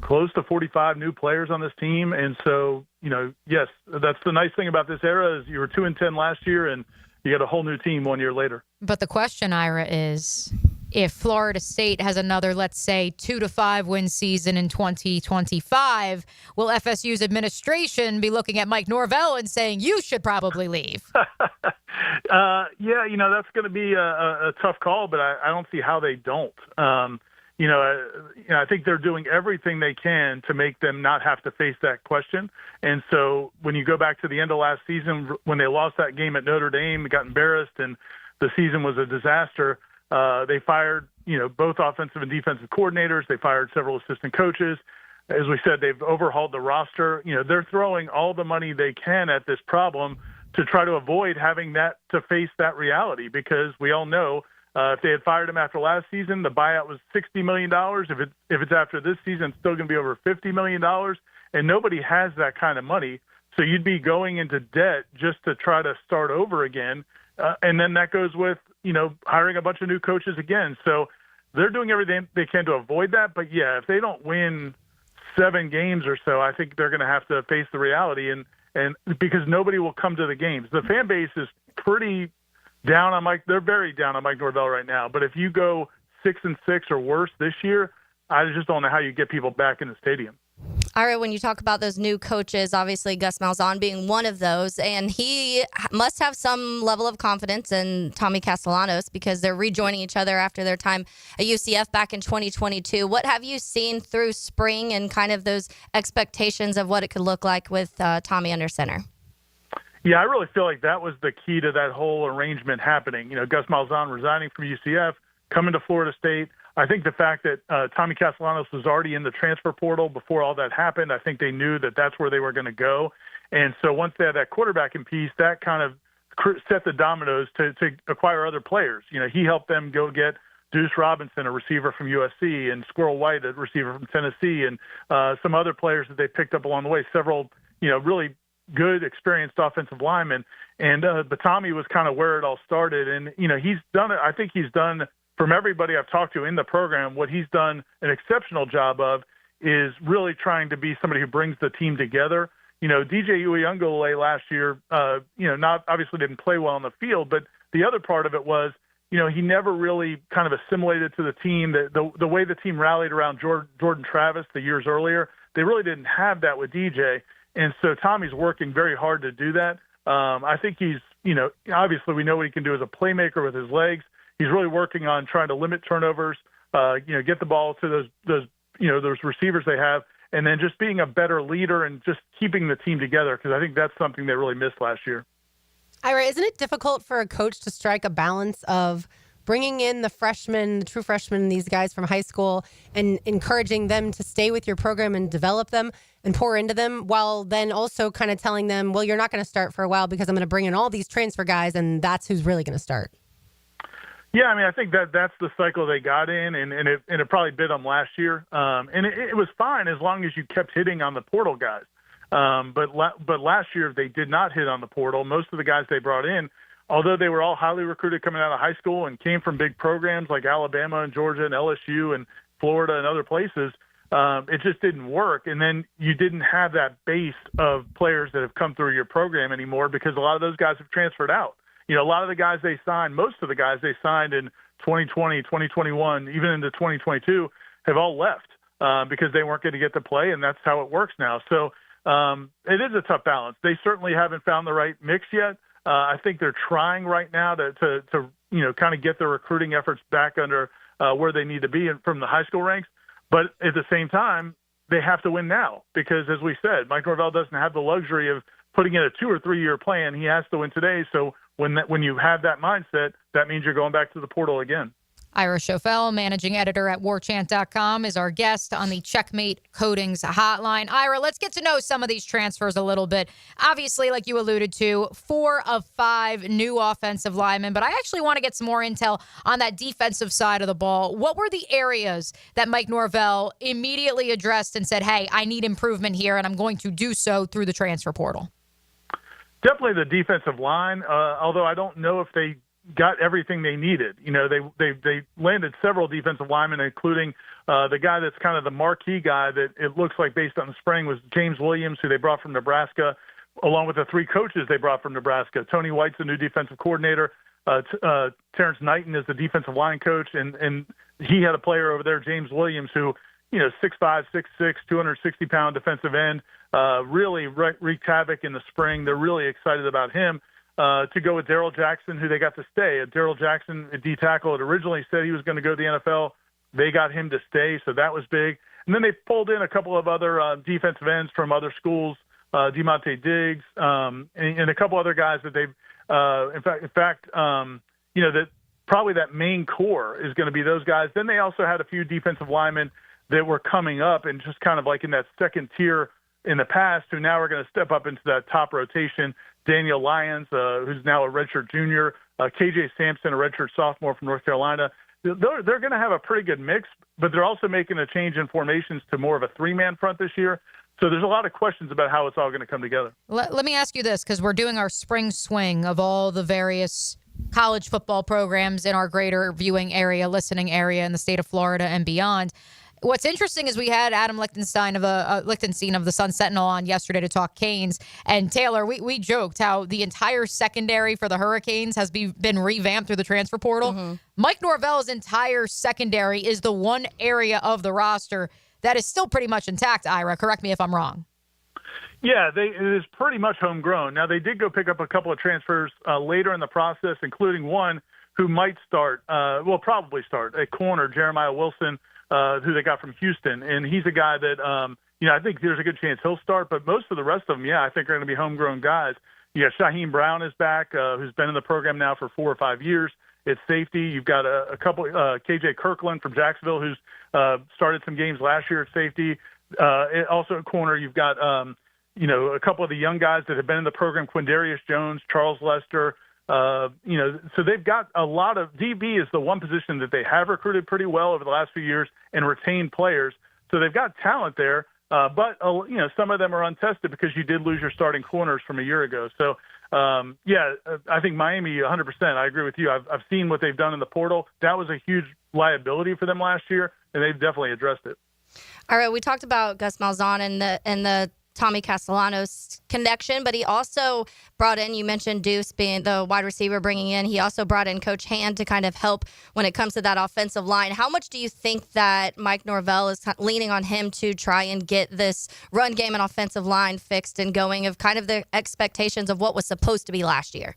close to 45 new players on this team. And so, yes, that's the nice thing about this era is you were 2-10 last year and you got a whole new team 1 year later. But the question, Ira, is if Florida State has another, let's say, 2-5 win season in 2025, will FSU's administration be looking at Mike Norvell and saying, you should probably leave? Yeah, that's going to be a tough call, but I don't see how they don't. I think they're doing everything they can to make them not have to face that question. And so when you go back to the end of last season, when they lost that game at Notre Dame, they got embarrassed, and the season was a disaster. They fired, both offensive and defensive coordinators. They fired several assistant coaches. As we said, they've overhauled the roster. They're throwing all the money they can at this problem to try to avoid having to face that reality, because we all know if they had fired him after last season, the buyout was $60 million. If it's after this season, it's still going to be over $50 million, and nobody has that kind of money. So you'd be going into debt just to try to start over again. And then that goes with, hiring a bunch of new coaches again. So they're doing everything they can to avoid that. But, yeah, if they don't win 7 games or so, I think they're going to have to face the reality, and because nobody will come to the games. The fan base is pretty down on Mike. They're very down on Mike Norvell right now. But if you go 6-6 or worse this year, I just don't know how you get people back in the stadium. Ira, when you talk about those new coaches, obviously Gus Malzahn being one of those, and he must have some level of confidence in Tommy Castellanos because they're rejoining each other after their time at UCF back in 2022. What have you seen through spring and kind of those expectations of what it could look like with Tommy under center? Yeah, I really feel like that was the key to that whole arrangement happening. Gus Malzahn resigning from UCF, coming to Florida State. I think the fact that Tommy Castellanos was already in the transfer portal before all that happened, I think they knew that that's where they were going to go. And so once they had that quarterbacking piece, that kind of set the dominoes to acquire other players. He helped them go get Deuce Robinson, a receiver from USC, and Squirrel White, a receiver from Tennessee, and some other players that they picked up along the way, several, really good, experienced offensive linemen. And but Tommy was kind of where it all started. And, he's done it. I think he's done, from everybody I've talked to in the program, what he's done an exceptional job of is really trying to be somebody who brings the team together. DJ Uyunglele last year, not obviously didn't play well on the field, but the other part of it was, he never really kind of assimilated to the team. The way the team rallied around Jordan Travis the years earlier, they really didn't have that with DJ. And so Tommy's working very hard to do that. I think he's, obviously we know what he can do as a playmaker with his legs. He's really working on trying to limit turnovers, get the ball to those receivers they have, and then just being a better leader and just keeping the team together, because I think that's something they really missed last year. Ira, isn't it difficult for a coach to strike a balance of bringing in the true freshmen, these guys from high school, and encouraging them to stay with your program and develop them and pour into them, while then also kind of telling them, well, you're not going to start for a while because I'm going to bring in all these transfer guys, and that's who's really going to start? Yeah, I think that's the cycle they got in, and it probably bit them last year. And it was fine as long as you kept hitting on the portal guys. But last year they did not hit on the portal. Most of the guys they brought in, although they were all highly recruited coming out of high school and came from big programs like Alabama and Georgia and LSU and Florida and other places, it just didn't work. And then you didn't have that base of players that have come through your program anymore, because a lot of those guys have transferred out. A lot of the guys they signed, most of the guys they signed in 2020, 2021, even into 2022, have all left because they weren't going to get to play, and that's how it works now. So it is a tough balance. They certainly haven't found the right mix yet. I think they're trying right now to kind of get their recruiting efforts back under where they need to be from the high school ranks. But at the same time, they have to win now, because, as we said, Mike Norvell doesn't have the luxury of putting in a 2 or 3 year plan. He has to win today. So when you have that mindset, that means you're going back to the portal again. Ira Schofel, managing editor at warchant.com, is our guest on the Checkmate Coatings hotline. Ira, let's get to know some of these transfers a little bit. Obviously, like you alluded to, 4 of 5 new offensive linemen, but I actually want to get some more intel on that defensive side of the ball. What were the areas that Mike Norvell immediately addressed and said, hey, I need improvement here, and I'm going to do so through the transfer portal? Definitely the defensive line, although I don't know if they got everything they needed. They landed several defensive linemen, including the guy that's kind of the marquee guy that it looks like based on the spring was James Williams, who they brought from Nebraska, along with the 3 coaches they brought from Nebraska. Tony White's the new defensive coordinator. Terrence Knighton is the defensive line coach, and he had a player over there, James Williams, who, 6'5", 6'6", 260-pound defensive end, really wreaked havoc in the spring. They're really excited about him. To go with Darrell Jackson, who they got to stay. Darrell Jackson, a D tackle, had originally said he was going to go to the NFL They got him to stay, so that was big. And then they pulled in a couple of other defensive ends from other schools, DeMonte Diggs, and a couple other guys that they've that probably that main core is going to be those guys. Then they also had a few defensive linemen that were coming up and just kind of like in that second tier in the past, who now are going to step up into that top rotation. Daniel Lyons, who's now a redshirt junior, KJ Sampson, a redshirt sophomore from North Carolina. They're going to have a pretty good mix, but they're also making a change in formations to more of a three-man front this year. So there's a lot of questions about how it's all going to come together. Let me ask you this, because we're doing our spring swing of all the various college football programs in our greater viewing area, listening area in the state of Florida and beyond. What's interesting is we had Adam Lichtenstein of the Sun Sentinel on yesterday to talk Canes. And Taylor, we joked how the entire secondary for the Hurricanes has been revamped through the transfer portal. Mm-hmm. Mike Norvell's entire secondary is the one area of the roster that is still pretty much intact, Ira. Correct me if I'm wrong. Yeah, it is pretty much homegrown. Now, they did go pick up a couple of transfers later in the process, including one who might start, probably start, a corner, Jeremiah Wilson, who they got from Houston. And he's a guy that, I think there's a good chance he'll start. But most of the rest of them, I think are going to be homegrown guys. Shaheem Brown is back, who's been in the program now for 4 or 5 years. It's safety. You've got a couple, KJ Kirkland from Jacksonville, who's started some games last year at safety. Also at corner, you've got, a couple of the young guys that have been in the program, Quindarius Jones, Charles Lester. So they've got a lot of DB is the one position that they have recruited pretty well over the last few years and retained players. So they've got talent there, but some of them are untested because you did lose your starting corners from a year ago. So I think Miami 100%. I agree with you. I've seen what they've done in the portal. That was a huge liability for them last year, and they've definitely addressed it. All right, we talked about Gus Malzahn and the Tommy Castellanos connection, but he also brought in, you mentioned Deuce being the wide receiver bringing in. He also brought in Coach Hand to kind of help when it comes to that offensive line. How much do you think that Mike Norvell is leaning on him to try and get this run game and offensive line fixed and going of kind of the expectations of what was supposed to be last year?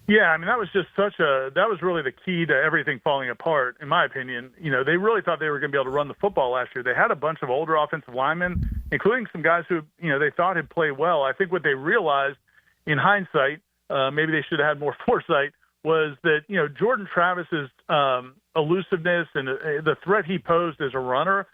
Yeah, I mean, that was really the key to everything falling apart, in my opinion. They really thought they were going to be able to run the football last year. They had a bunch of older offensive linemen, including some guys who, they thought had played well. I think what they realized in hindsight, maybe they should have had more foresight, was that, Jordan Travis's elusiveness and the threat he posed as a runner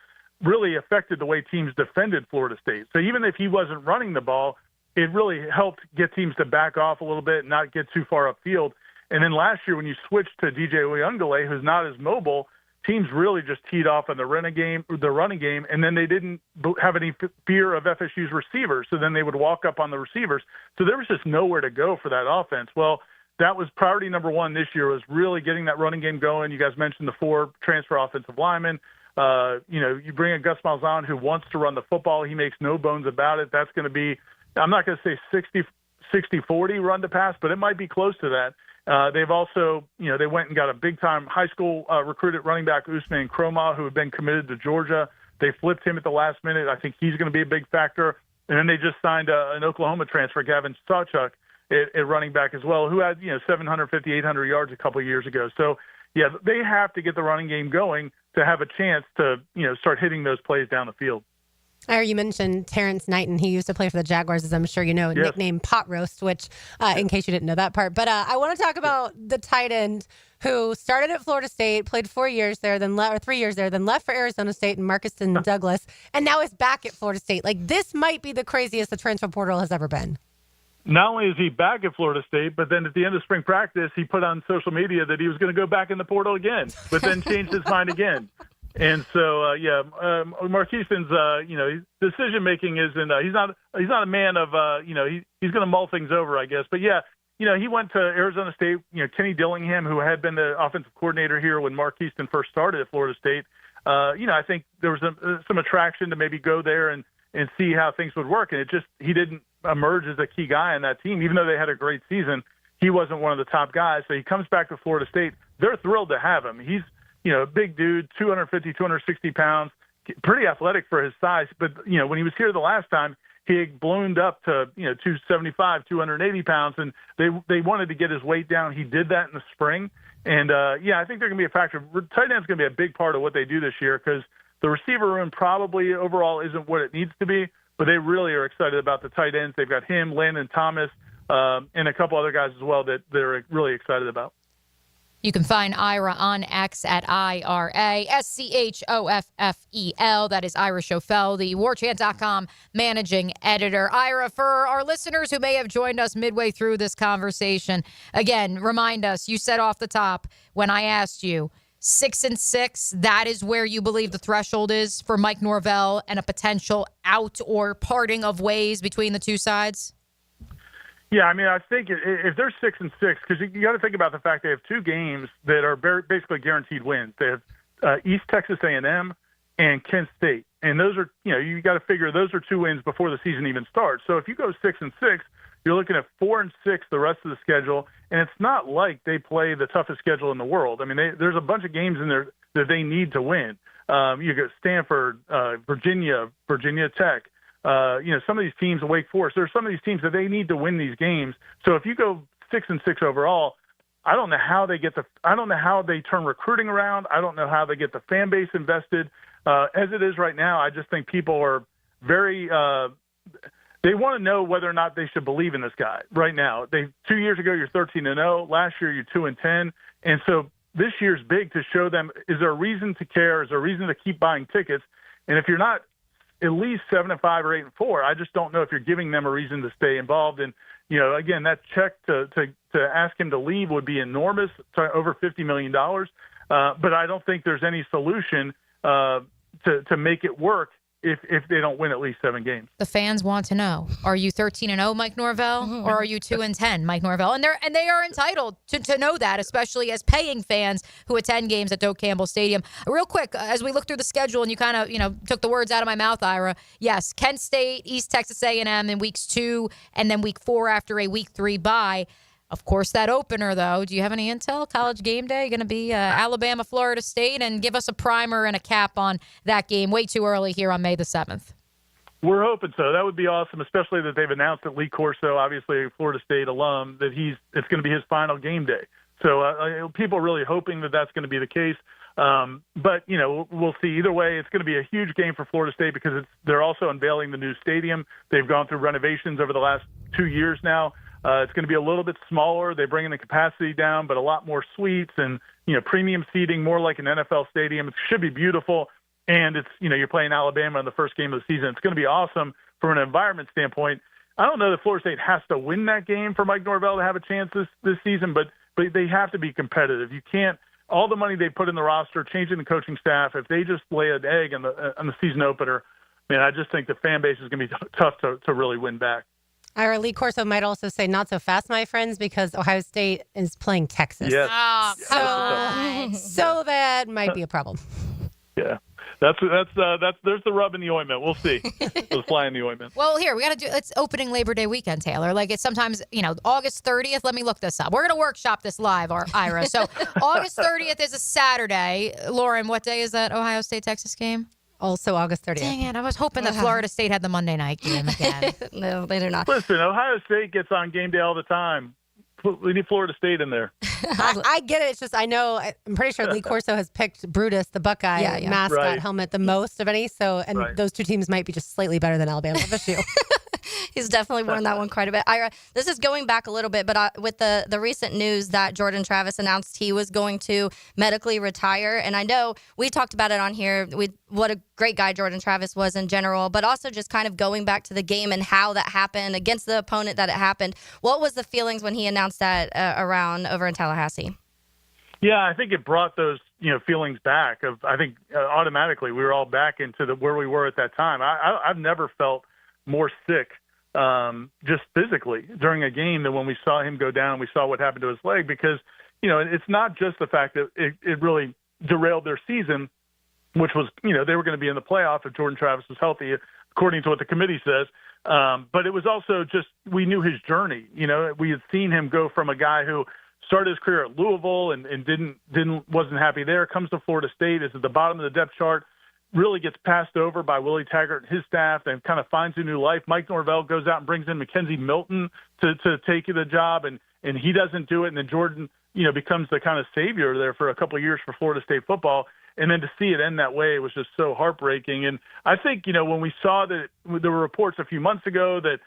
really affected the way teams defended Florida State. So even if he wasn't running the ball, it really helped get teams to back off a little bit and not get too far upfield. And then last year, when you switched to DJ Uyunglele, who's not as mobile, teams really just teed off on the running game, and then they didn't have any fear of FSU's receivers. So then they would walk up on the receivers. So there was just nowhere to go for that offense. Well, that was priority number one this year, was really getting that running game going. You guys mentioned the 4 transfer offensive linemen. You bring in Gus Malzahn, who wants to run the football. He makes no bones about it. That's going to be, I'm not going to say 60-40 run to pass, but it might be close to that. They've also, they went and got a big-time high school recruited running back, Usman Kromah, who had been committed to Georgia. They flipped him at the last minute. I think he's going to be a big factor. And then they just signed an Oklahoma transfer, Gavin Sawchuk, at running back as well, who had, 750, 800 yards a couple of years ago. So, yeah, they have to get the running game going to have a chance to, start hitting those plays down the field. You mentioned Terrence Knighton. He used to play for the Jaguars, as I'm sure you know, yes. Nicknamed Pot Roast, which, in case you didn't know that part. But I want to talk about the tight end who started at Florida State, played 4 years there, or 3 years there, then left for Arizona State and Marcuston Douglas, and now is back at Florida State. Like, this might be the craziest the transfer portal has ever been. Not only is he back at Florida State, but then at the end of spring practice, he put on social media that he was going to go back in the portal again, but then changed his mind again. And so, Marquison's, decision making isn't. He's not a man of. He's going to mull things over, I guess. But he went to Arizona State. Kenny Dillingham, who had been the offensive coordinator here when Marquison first started at Florida State. I think there was some attraction to maybe go there and see how things would work. And he didn't emerge as a key guy on that team, even though they had a great season. He wasn't one of the top guys. So he comes back to Florida State. They're thrilled to have him. He's a big dude, 250, 260 pounds, pretty athletic for his size. But, when he was here the last time, he had ballooned up to, 275, 280 pounds, and they wanted to get his weight down. He did that in the spring, And, I think they're going to be a factor. Tight end's going to be a big part of what they do this year because the receiver room probably overall isn't what it needs to be, but they really are excited about the tight ends. They've got him, Landon Thomas, and a couple other guys as well that they're really excited about. You can find Ira on X at IRASCHOFFEL. That is Ira Schofel, the WarChant.com managing editor. Ira, for our listeners who may have joined us midway through this conversation, again, remind us, you said off the top when I asked you, 6-6, that is where you believe the threshold is for Mike Norvell and a potential out or parting of ways between the two sides? Yeah, I mean, I think if they're 6-6, because you got to think about the fact they have two games that are basically guaranteed wins. They have East Texas A&M and Kent State, and those are, you got to figure those are 2 wins before the season even starts. So if you go 6-6, you're looking at 4-6 the rest of the schedule, and it's not like they play the toughest schedule in the world. I mean, there's a bunch of games in there that they need to win. You got Stanford, Virginia Tech. Some of these teams, Wake Forest, there's some of these teams that they need to win these games. So if you go 6-6 overall, I don't know how they turn recruiting around. I don't know how they get the fan base invested. As it is right now, I just think people are very, they want to know whether or not they should believe in this guy right now. 2 years ago, you're 13-0. Last year, you're 2-10. And so this year's big to show them, is there a reason to care? Is there a reason to keep buying tickets? And if you're not at least 7-5 or 8-4, I just don't know if you're giving them a reason to stay involved. And, again, that check to ask him to leave would be enormous, over $50 million. But I don't think there's any solution to make it work if they don't win at least 7 games. The fans want to know: are you 13-0, Mike Norvell, or are you 2-10, Mike Norvell? And they are entitled to know that, especially as paying fans who attend games at Doak Campbell Stadium. Real quick, as we look through the schedule, and you kind of took the words out of my mouth, Ira. Yes, Kent State, East Texas A&M in weeks 2, and then week 4 after a week 3 bye. Of course, that opener, though, do you have any intel? College game day going to be Alabama, Florida State, and give us a primer and a cap on that game. Way too early here on May the 7th. We're hoping so. That would be awesome, especially that they've announced that Lee Corso, obviously a Florida State alum, that it's going to be his final game day. So people are really hoping that that's going to be the case. But we'll see. Either way, it's going to be a huge game for Florida State because they're also unveiling the new stadium. They've gone through renovations over the last 2 years now. It's going to be a little bit smaller. They're bringing the capacity down, but a lot more suites and, premium seating, more like an NFL stadium. It should be beautiful. And it's, you're playing Alabama in the first game of the season. It's going to be awesome from an environment standpoint. I don't know that Florida State has to win that game for Mike Norvell to have a chance this season, but they have to be competitive. You can't, all the money they put in the roster, changing the coaching staff, if they just lay an egg on the season opener, I just think the fan base is going to be tough to really win back. Ira, Lee Corso might also say, not so fast, my friends, because Ohio State is playing Texas. Yes. Oh, come on. So that might be a problem. Yeah. There's the rub in the ointment. We'll see. The fly in the ointment. Well, here, it's opening Labor Day weekend, Taylor. Like, it's sometimes, August 30th. Let me look this up. We're going to workshop this live, Ira. So August 30th is a Saturday. Lauren, what day is that Ohio State-Texas game? Also August 30th. Dang it. I was hoping that Florida State had the Monday night game again. No, they do not. Listen, Ohio State gets on game day all the time. We need Florida State in there. I get it. It's just, I'm pretty sure Lee Corso has picked Brutus, the Buckeye mascot helmet, the most of any. So, those two teams might be just slightly better than Alabama FSU. He's definitely worn that one quite a bit. Ira, this is going back a little bit, but with the recent news that Jordan Travis announced he was going to medically retire, and I know we talked about it on here, what a great guy Jordan Travis was in general, but also just kind of going back to the game and how that happened against the opponent that it happened. What was the feelings when he announced that around over in Tallahassee? Yeah, I think it brought those feelings back. I think automatically we were all back into where we were at that time. I've never felt more sick just physically during a game than when we saw him go down. We saw what happened to his leg because, it's not just the fact that it really derailed their season, which was, they were going to be in the playoff if Jordan Travis was healthy, according to what the committee says. But it was also just, we knew his journey. We had seen him go from a guy who started his career at Louisville and wasn't happy there, comes to Florida State, is at the bottom of the depth chart, really gets passed over by Willie Taggart and his staff and kind of finds a new life. Mike Norvell goes out and brings in Mackenzie Milton to take the job, and he doesn't do it. And then Jordan becomes the kind of savior there for a couple of years for Florida State football. And then to see it end that way was just so heartbreaking. And I think, when we saw that there were reports a few months ago that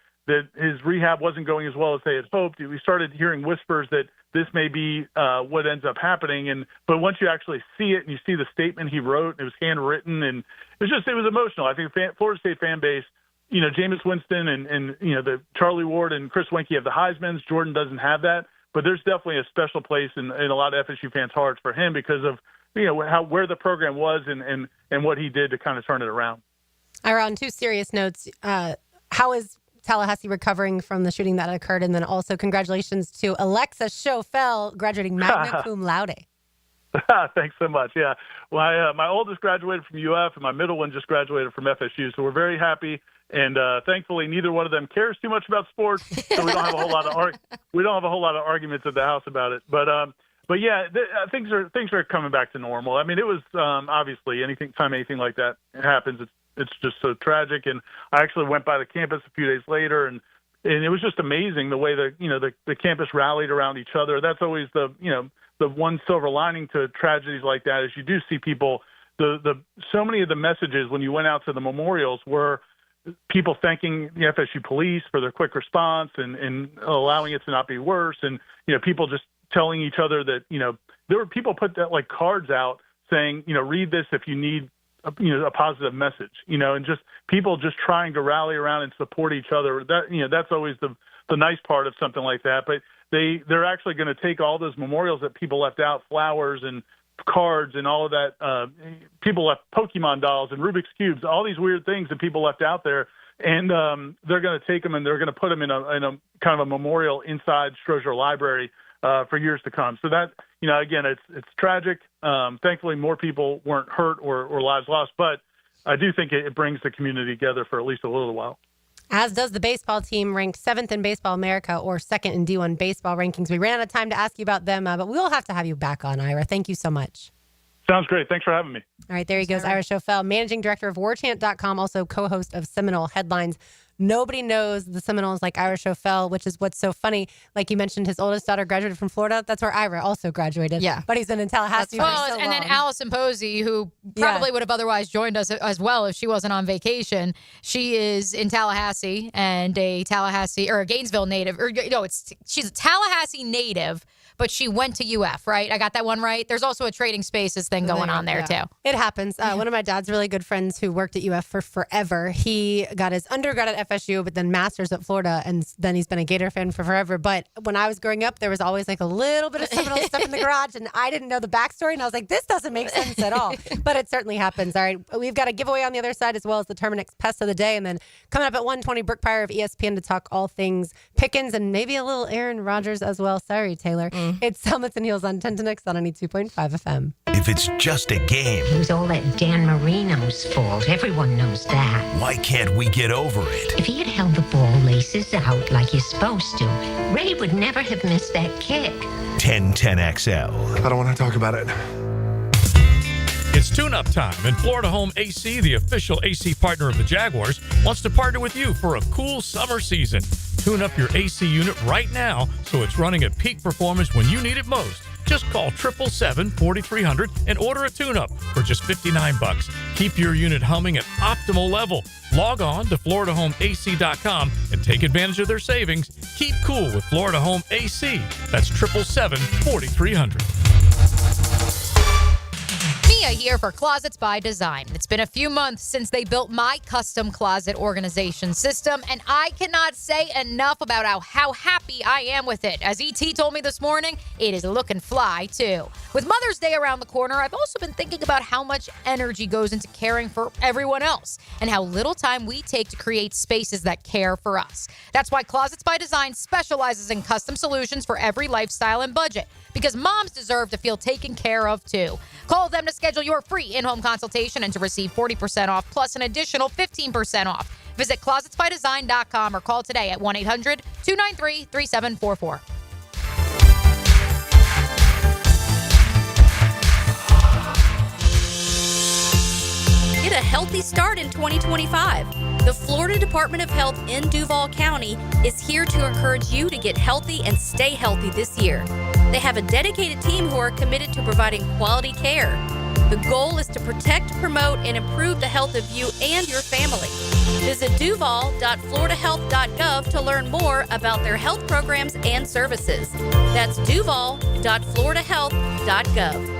his rehab wasn't going as well as they had hoped, we started hearing whispers that this may be what ends up happening. But once you actually see it and you see the statement he wrote, it was handwritten, and it was emotional. I think Florida State fan base, Jameis Winston and the Charlie Ward and Chris Weinke have the Heismans. Jordan doesn't have that, but there's definitely a special place in a lot of FSU fans' hearts for him because of where the program was and what he did to kind of turn it around. Ira, on two serious notes, how is Tallahassee recovering from the shooting that occurred? And then also congratulations to Alexa Schofel graduating magna cum laude. Thanks so much. Yeah. Well, my oldest graduated from UF and my middle one just graduated from FSU. So we're very happy. And thankfully, neither one of them cares too much about sports. So we don't have a whole lot of arguments at the house about it. But yeah, things are coming back to normal. I mean, it was obviously anything like that happens, it's just so tragic. And I actually went by the campus a few days later, and it was just amazing the way the campus rallied around each other. That's always the one silver lining to tragedies like that is you do see people. So many of the messages when you went out to the memorials were people thanking the FSU police for their quick response and allowing it to not be worse, and people just telling each other that, there were people put that like cards out saying, read this if you need, a positive message, and just people just trying to rally around and support each other. That, that's always the nice part of something like that. But they're actually going to take all those memorials that people left out, flowers and cards and all of that. People left Pokemon dolls and Rubik's Cubes, all these weird things that people left out there. And they're going to take them and they're going to put them in a kind of a memorial inside Strozier Library for years to come. So that, again, it's tragic. Thankfully, more people weren't hurt or lives lost, but I do think it brings the community together for at least a little while. As does the baseball team, ranked 7th in Baseball America or 2nd in D1 baseball rankings. We ran out of time to ask you about them, but we'll have to have you back on, Ira. Thank you so much. Sounds great. Thanks for having me. All right, there he goes. Ira Schofel, managing director of warchant.com, also co-host of Seminole Headlines. Nobody knows the Seminoles like Ira Schofel, which is what's so funny. Like you mentioned, his oldest daughter graduated from Florida. That's where Ira also graduated. Yeah. But he's been in Tallahassee. And then Allison Posey, who probably would have otherwise joined us as well if she wasn't on vacation. She is in Tallahassee and a Gainesville native. She's a Tallahassee native, but she went to UF, right? I got that one right. There's also a trading spaces thing going on there, too. It happens. One of my dad's really good friends who worked at UF for forever, he got his undergrad at FSU, but then master's at Florida, and then he's been a Gator fan for forever. But when I was growing up, there was always like a little bit of Seminole stuff in the garage, and I didn't know the backstory, and I was like, this doesn't make sense at all. But it certainly happens. All right, we've got a giveaway on the other side, as well as the Terminix Pest of the Day, and then coming up at 1:20, Brooke Pryor of ESPN to talk all things Pickens and maybe a little Aaron Rodgers as well. Sorry, Taylor. It's Helmets and Heels on 10 to Next on 92.5 FM. If it's just a game, it was all that Dan Marino's fault. Everyone knows that. Why can't we get over it? If he had held the ball laces out like you're supposed to, Ray would never have missed that kick. 1010XL. I don't want to talk about it. It's tune-up time, and Florida Home AC, the official AC partner of the Jaguars, wants to partner with you for a cool summer season. Tune up your AC unit right now so it's running at peak performance when you need it most. Just call 777-4300 and order a tune-up for just $59. Keep your unit humming at optimal level. Log on to FloridaHomeAC.com and take advantage of their savings. Keep cool with Florida Home AC. That's 777-4300. Mia here for Closets by Design. It's been a few months since they built my custom closet organization system, and I cannot say enough about how happy I am with it. As ET told me this morning, it is looking fly, too. With Mother's Day around the corner, I've also been thinking about how much energy goes into caring for everyone else and how little time we take to create spaces that care for us. That's why Closets by Design specializes in custom solutions for every lifestyle and budget, because moms deserve to feel taken care of, too. Call them to schedule your free in-home consultation and to receive 40% off plus an additional 15% off. Visit closetsbydesign.com or call today at 1-800-293-3744. Get a healthy start in 2025. The Florida Department of Health in Duval County is here to encourage you to get healthy and stay healthy this year. They have a dedicated team who are committed to providing quality care. The goal is to protect, promote, and improve the health of you and your family. Visit duval.floridahealth.gov to learn more about their health programs and services. That's duval.floridahealth.gov.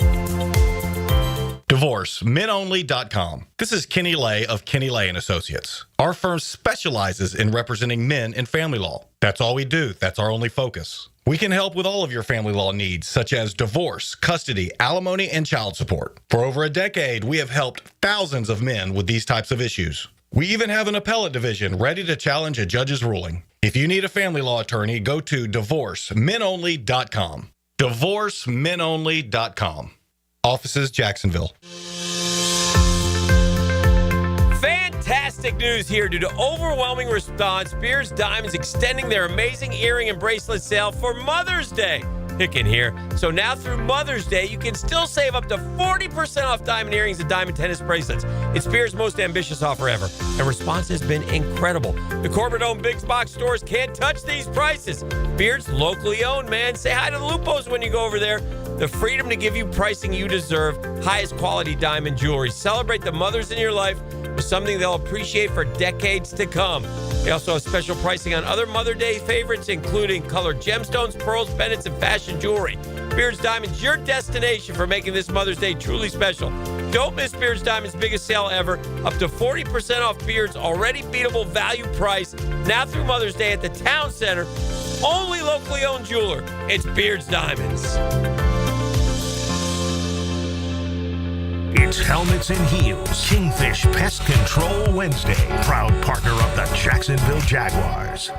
DivorceMenOnly.com. This is Kenny Lay of Kenny Lay & Associates. Our firm specializes in representing men in family law. That's all we do. That's our only focus. We can help with all of your family law needs, such as divorce, custody, alimony, and child support. For over a decade, we have helped thousands of men with these types of issues. We even have an appellate division ready to challenge a judge's ruling. If you need a family law attorney, go to DivorceMenOnly.com. DivorceMenOnly.com. Offices, Jacksonville. Fantastic news here. Due to overwhelming response, Beers Diamonds extending their amazing earring and bracelet sale for Mother's Day. Hicken here. So now through Mother's Day, you can still save up to 40% off diamond earrings and diamond tennis bracelets. It's Beers' most ambitious offer ever, and response has been incredible. The corporate-owned big box stores can't touch these prices. Beers, locally owned, man. Say hi to the Lupos when you go over there. The freedom to give you pricing you deserve, highest quality diamond jewelry. Celebrate the mothers in your life with something they'll appreciate for decades to come. They also have special pricing on other Mother Day favorites, including colored gemstones, pearls, pendants, and fashion jewelry. Beards Diamonds, your destination for making this Mother's Day truly special. Don't miss Beards Diamonds' biggest sale ever. Up to 40% off Beards' already beatable value price. Now through Mother's Day at the Town Center. Only locally owned jeweler. It's Beards Diamonds. It's Helmets and Heels, Kingfish Pest Control Wednesday. Proud partner of the Jacksonville Jaguars.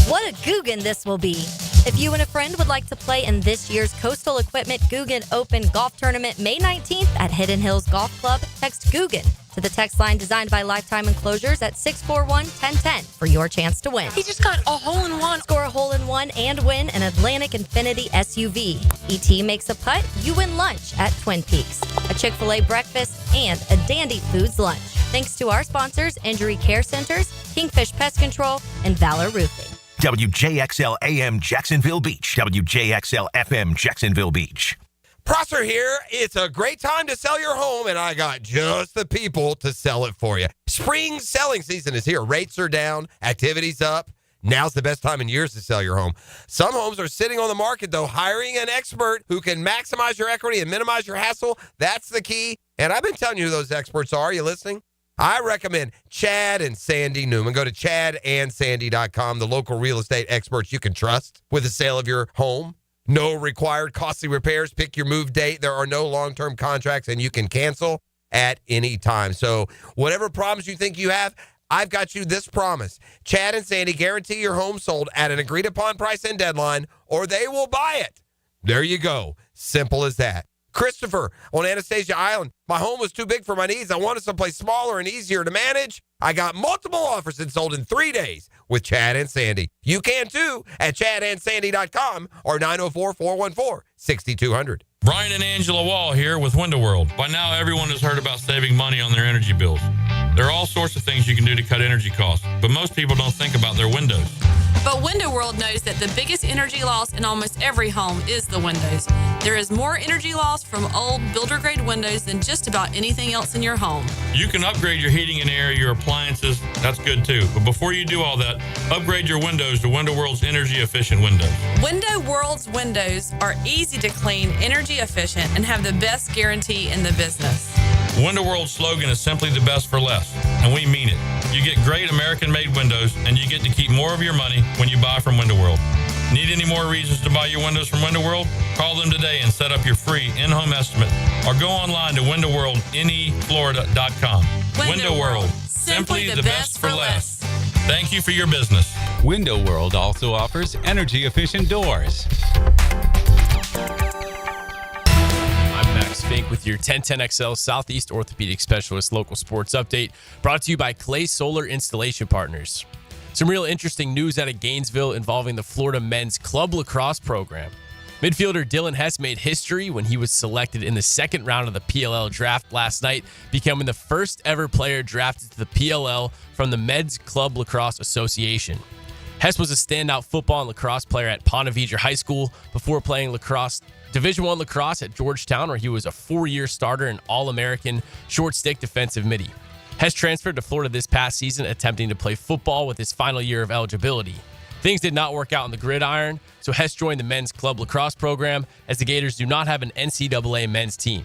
What a Guggen this will be. If you and a friend would like to play in this year's Coastal Equipment Guggen Open Golf Tournament May 19th at Hidden Hills Golf Club, text Guggen to the text line designed by Lifetime Enclosures at 641-1010 for your chance to win. He just got a hole-in-one. Score a hole-in-one and win an Atlantic Infinity SUV. ET makes a putt, you win lunch at Twin Peaks, a Chick-fil-A breakfast, and a Dandy Foods lunch. Thanks to our sponsors, Injury Care Centers, Kingfish Pest Control, and Valor Roofing. WJXL AM Jacksonville Beach. WJXL FM Jacksonville Beach. Prosser here. It's a great time to sell your home, and I got just the people to sell it for you. Spring selling season is here. Rates are down. Activity's up. Now's the best time in years to sell your home. Some homes are sitting on the market, though. Hiring an expert who can maximize your equity and minimize your hassle, that's the key. And I've been telling you who those experts are. Are you listening? I recommend Chad and Sandy Newman. Go to chadandsandy.com, the local real estate experts you can trust with the sale of your home. No required costly repairs. Pick your move date. There are no long-term contracts, and you can cancel at any time. So whatever problems you think you have, I've got you this promise. Chad and Sandy guarantee your home sold at an agreed-upon price and deadline, or they will buy it. There you go. Simple as that. Christopher on Anastasia Island. My home was too big for my needs. I wanted someplace smaller and easier to manage. I got multiple offers and sold in 3 days with Chad and Sandy. You can too at chadandsandy.com or 904-414-6200. Brian and Angela Wall here with Window World. By now, everyone has heard about saving money on their energy bills. There are all sorts of things you can do to cut energy costs, but most people don't think about their windows. But Window World knows that the biggest energy loss in almost every home is the windows. There is more energy loss from old builder-grade windows than just about anything else in your home. You can upgrade your heating and air, your appliances. That's good too. But before you do all that, upgrade your windows to Window World's energy-efficient windows. Window World's windows are easy to clean, energy efficient, and have the best guarantee in the business. Window World's slogan is simply the best for less, and we mean it. You get great American-made windows, and you get to keep more of your money when you buy from Window World. Need any more reasons to buy your windows from Window World? Call them today and set up your free in-home estimate, or go online to windowworldneflorida.com. Window World, simply the best for less. Thank you for your business. Window World also offers energy-efficient doors. Max Fink with your 1010XL Southeast Orthopedic Specialist local sports update, brought to you by Clay Solar Installation Partners. Some real interesting news out of Gainesville involving the Florida men's club lacrosse program. Midfielder Dylan Hess made history when he was selected in the second round of the PLL draft last night, becoming the first ever player drafted to the PLL from the Men's Club Lacrosse Association. Hess was a standout football and lacrosse player at Ponte Vedra High School before playing Division I lacrosse at Georgetown, where he was a 4-year starter and All-American short stick defensive midi. Hess transferred to Florida this past season, attempting to play football with his final year of eligibility. Things did not work out on the gridiron, so Hess joined the men's club lacrosse program, as the Gators do not have an NCAA men's team.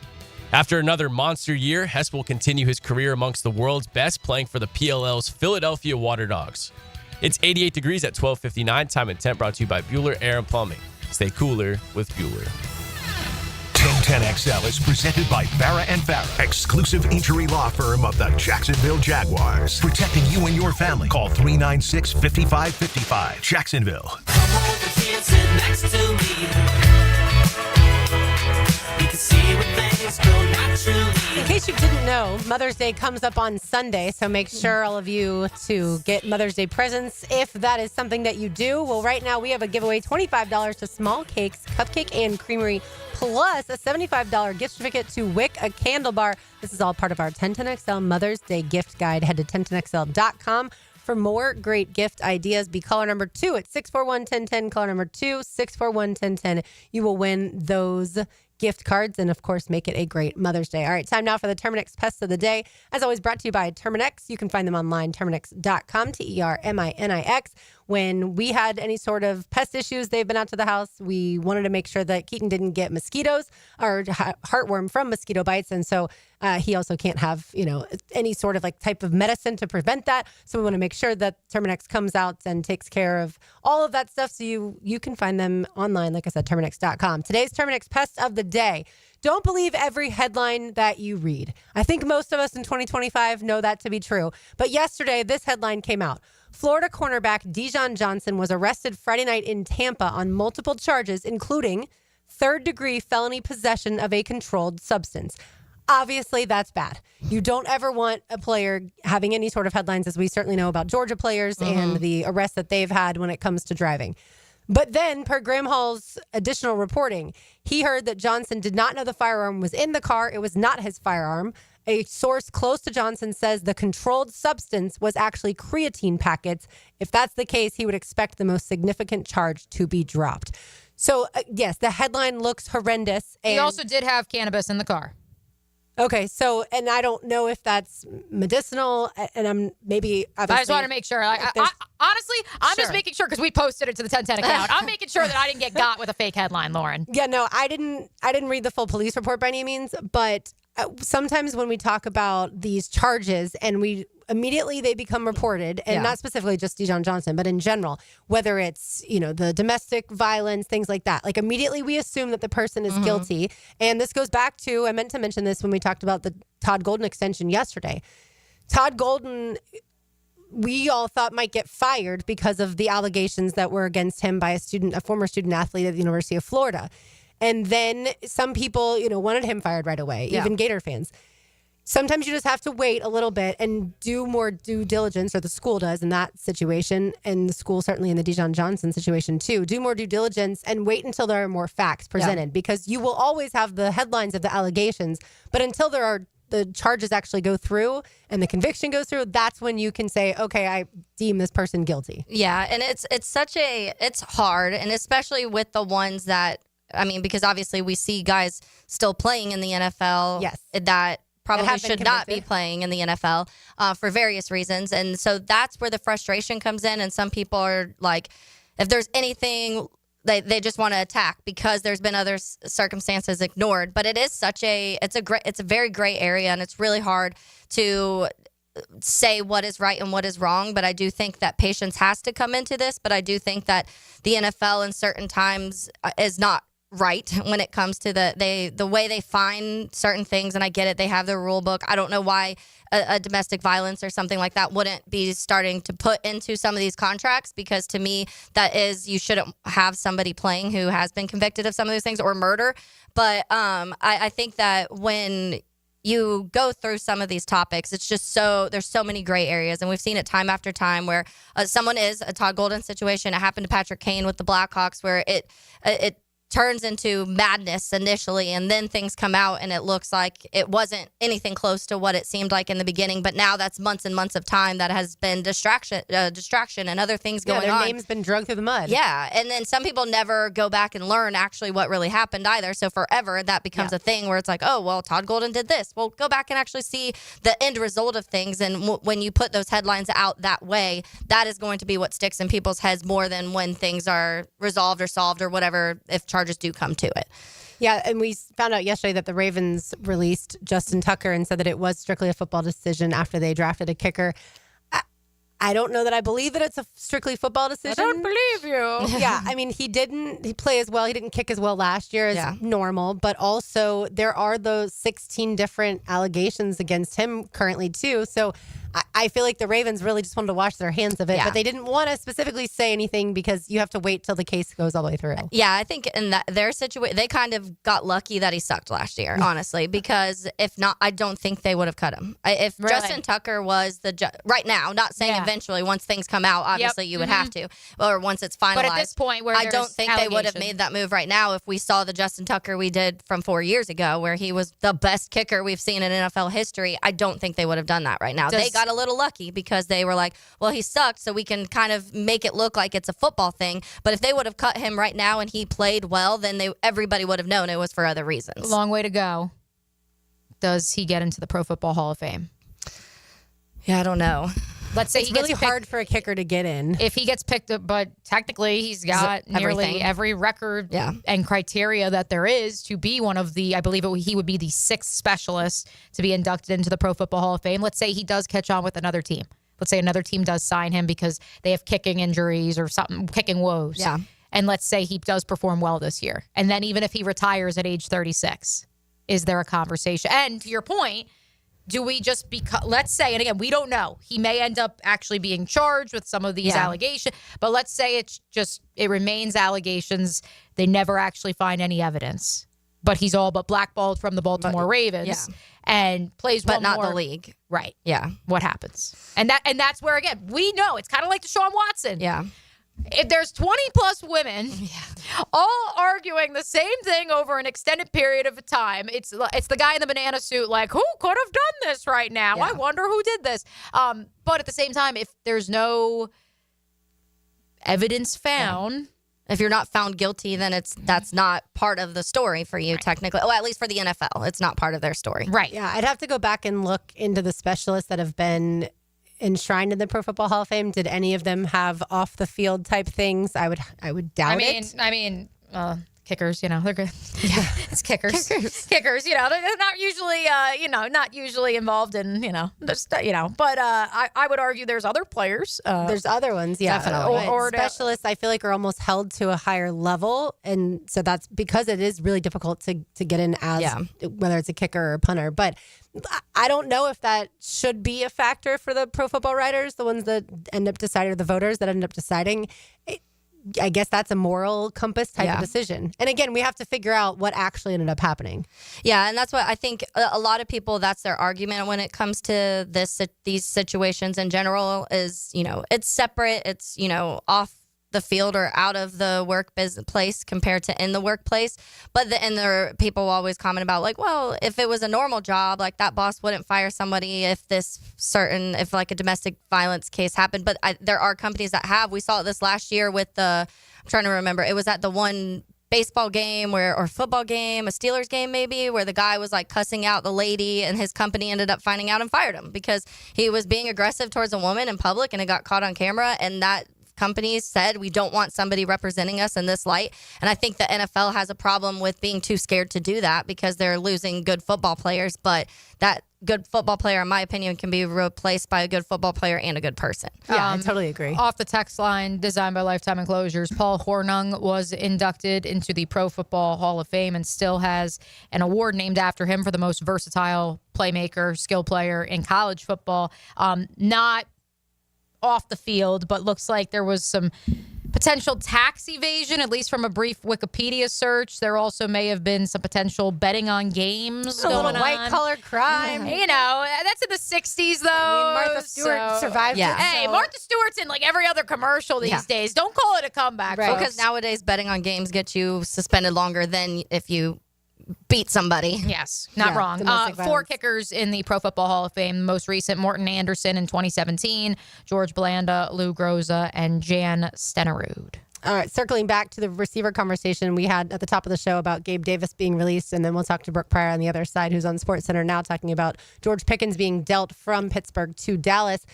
After another monster year, Hess will continue his career amongst the world's best, playing for the PLL's Philadelphia Water Dogs. It's 88 degrees at 12:59. Time and temp brought to you by Bueller Air and Plumbing. Stay cooler with Bueller. 1010XL is presented by Farah & Farah, exclusive injury law firm of the Jacksonville Jaguars. Protecting you and your family. Call 396-5555. Jacksonville. Come over here, sit next to me. We can see where things go naturally. In case you didn't know, Mother's Day comes up on Sunday, so make sure all of you to get Mother's Day presents if that is something that you do. Well, right now we have a giveaway, $25 to Small Cakes, Cupcake and Creamery, plus a $75 gift certificate to Wick, a candle bar. This is all part of our 1010XL Mother's Day gift guide. Head to 1010XL.com for more great gift ideas. Be caller number 2 at 641-1010. Caller number 2, 641-1010. You will win those gift cards and, of course, make it a great Mother's Day. All right, time now for the Terminix Pests of the Day. As always, brought to you by Terminix. You can find them online, Terminix.com, Terminix. When we had any sort of pest issues, they've been out to the house. We wanted to make sure that Keaton didn't get mosquitoes or heartworm from mosquito bites. And so he also can't have, any sort of type of medicine to prevent that. So we want to make sure that Terminix comes out and takes care of all of that stuff. So you can find them online, like I said, Terminix.com. Today's Terminix Pest of the Day. Don't believe every headline that you read. I think most of us in 2025 know that to be true. But yesterday, this headline came out. Florida cornerback Dijon Johnson was arrested Friday night in Tampa on multiple charges, including third-degree felony possession of a controlled substance. Obviously, that's bad. You don't ever want a player having any sort of headlines, as we certainly know about Georgia players and the arrests that they've had when it comes to driving. But then, per Graham Hall's additional reporting, he heard that Johnson did not know the firearm was in the car. It was not his firearm. A source close to Johnson says the controlled substance was actually creatine packets. If that's the case, he would expect the most significant charge to be dropped. So, yes, the headline looks horrendous. He also did have cannabis in the car. Okay, so, and I don't know if that's medicinal, and I just want to make sure. Honestly, I'm just making sure because we posted it to the 1010 account. I'm making sure that I didn't get got with a fake headline, Lauren. Yeah, no, I didn't read the full police report by any means, but sometimes when we talk about these charges and they become reported, and not specifically just Dijon Johnson, but in general, whether it's, the domestic violence, things like that, immediately we assume that the person is guilty. And this goes back to, I meant to mention this when we talked about the Todd Golden extension yesterday. Todd Golden, we all thought might get fired because of the allegations that were against him by a former student athlete at the University of Florida. And then some people, wanted him fired right away, even Gator fans. Sometimes you just have to wait a little bit and do more due diligence, or the school does in that situation, and the school certainly in the Dijon Johnson situation too. Do more due diligence and wait until there are more facts presented, because you will always have the headlines of the allegations, but until the charges actually go through and the conviction goes through, that's when you can say, okay, I deem this person guilty. Yeah, and it's hard, and especially with the ones that, because obviously we see guys still playing in the NFL that probably should not be playing in the NFL for various reasons. And so that's where the frustration comes in. And some people are like, if there's anything, they just want to attack because there's been other circumstances ignored. But it is it's a very gray area, and it's really hard to say what is right and what is wrong. But I do think that patience has to come into this. But I do think that the NFL in certain times is not right when it comes to the way they find certain things. And I get it, they have their rule book. I don't know why a domestic violence or something like that wouldn't be starting to put into some of these contracts, because to me that is, you shouldn't have somebody playing who has been convicted of some of those things, or murder. But I think that when you go through some of these topics, it's just there's so many gray areas, and we've seen it time after time where someone is a Todd Golden situation. It happened to Patrick Kane with the Blackhawks, where it turns into madness initially, and then things come out and it looks like it wasn't anything close to what it seemed like in the beginning. But now that's months and months of time that has been distraction and other things going on. Their name's been dragged through the mud. Yeah, and then some people never go back and learn actually what really happened either. So forever that becomes a thing where it's like, oh, well, Todd Golden did this. Well, go back and actually see the end result of things. And when you put those headlines out that way, that is going to be what sticks in people's heads more than when things are resolved or solved or whatever, if charges do come to it. Yeah, and we found out yesterday that the Ravens released Justin Tucker and said that it was strictly a football decision after they drafted a kicker. I don't know that I believe that it's a strictly football decision. I don't believe you. Yeah, I mean, he didn't play as well. He didn't kick as well last year as normal. But also, there are those 16 different allegations against him currently, too. So I feel like the Ravens really just wanted to wash their hands of it. Yeah. But they didn't want to specifically say anything because you have to wait till the case goes all the way through. Yeah, I think in their situation, they kind of got lucky that he sucked last year, honestly, because if not, I don't think they would have cut him. If Justin Tucker was right now, not saying eventually, once things come out, obviously you would have to, or once it's finalized. But at this point, where I don't think they would have made that move right now if we saw the Justin Tucker we did from 4 years ago, where he was the best kicker we've seen in NFL history. I don't think they would have done that right now. They got a little lucky because they were like, well, he sucked, so we can kind of make it look like it's a football thing. But if they would have cut him right now and he played well, then everybody would have known it was for other reasons. Long way to go. Does he get into the Pro Football Hall of Fame? Yeah, I don't know. Let's say it's he gets really hard for a kicker to get in. If he gets picked up, but technically he's got nearly every record and criteria that there is to be one of the, I believe he would be the 6th specialist to be inducted into the Pro Football Hall of Fame. Let's say he does catch on with another team. Let's say another team does sign him because they have kicking injuries or something, kicking woes. Yeah. And let's say he does perform well this year. And then even if he retires at age 36, is there a conversation? And to your point, do we just let's say, and again, we don't know. He may end up actually being charged with some of these allegations, but let's say it remains allegations. They never actually find any evidence, but he's all but blackballed from the Baltimore Ravens and plays but one not more. the league. Right. Yeah. What happens? And that's where, again, we know it's kind of like Deshaun Watson. Yeah. If there's 20 plus women all arguing the same thing over an extended period of time, it's the guy in the banana suit like, who could have done this right now? I wonder who did this. But at the same time, if there's no evidence found, if you're not found guilty, then that's not part of the story for you technically. Well, at least for the NFL, it's not part of their story. Right. Yeah, I'd have to go back and look into the specialists that have been enshrined in the Pro Football Hall of Fame. Did any of them have off the field type things? I would doubt it. I mean, kickers, they're good. Yeah, it's kickers. Kickers, they're not usually involved in, But I would argue there's other players. There's other ones, yeah. Definitely. Or specialists, I feel like, are almost held to a higher level, and so that's because it is really difficult to get in as whether it's a kicker or a punter. But I don't know if that should be a factor for the pro football writers, the ones that end up deciding, or the voters that end up deciding. I guess that's a moral compass type of decision. And again, we have to figure out what actually ended up happening. Yeah, and that's what I think a lot of people, that's their argument when it comes to these situations in general is, it's separate. It's, off the field or out of the work place compared to in the workplace. But there are people always comment about like, well, if it was a normal job, like that boss wouldn't fire somebody if like a domestic violence case happened. But there are companies that have. We saw this last year with I'm trying to remember. It was at the one baseball game or football game, a Steelers game maybe, where the guy was like cussing out the lady and his company ended up finding out and fired him because he was being aggressive towards a woman in public and it got caught on camera, and that companies said we don't want somebody representing us in this light. And I think the NFL has a problem with being too scared to do that because they're losing good football players. But that good football player, in my opinion, can be replaced by a good football player and a good person. Yeah, I totally agree. Off the text line, designed by Lifetime Enclosures, Paul Hornung was inducted into the Pro Football Hall of Fame and still has an award named after him for the most versatile playmaker, skill player in college football. Not off the field, but looks like there was some Potential tax evasion, at least from a brief Wikipedia search. There also may have been some potential betting on games A going little on. white-collar crime. You know, that's in the 60s, though. I mean, Martha Stewart survived it. Hey, So. Martha Stewart's in like every other commercial these days. Don't call it a comeback, Right. folks. Because nowadays betting on games gets you suspended longer than if you beat somebody. Yes, not wrong. domestic 4 violence. kickers in the Pro Football Hall of Fame. Most recent, Morton Anderson in 2017, George Blanda, Lou Groza, and Jan Stenerud. All right, circling back to the receiver conversation we had at the top of the show about Gabe Davis being released, and then we'll talk to Brooke Pryor on the other side, who's on SportsCenter now, talking about George Pickens being dealt from Pittsburgh to Dallas.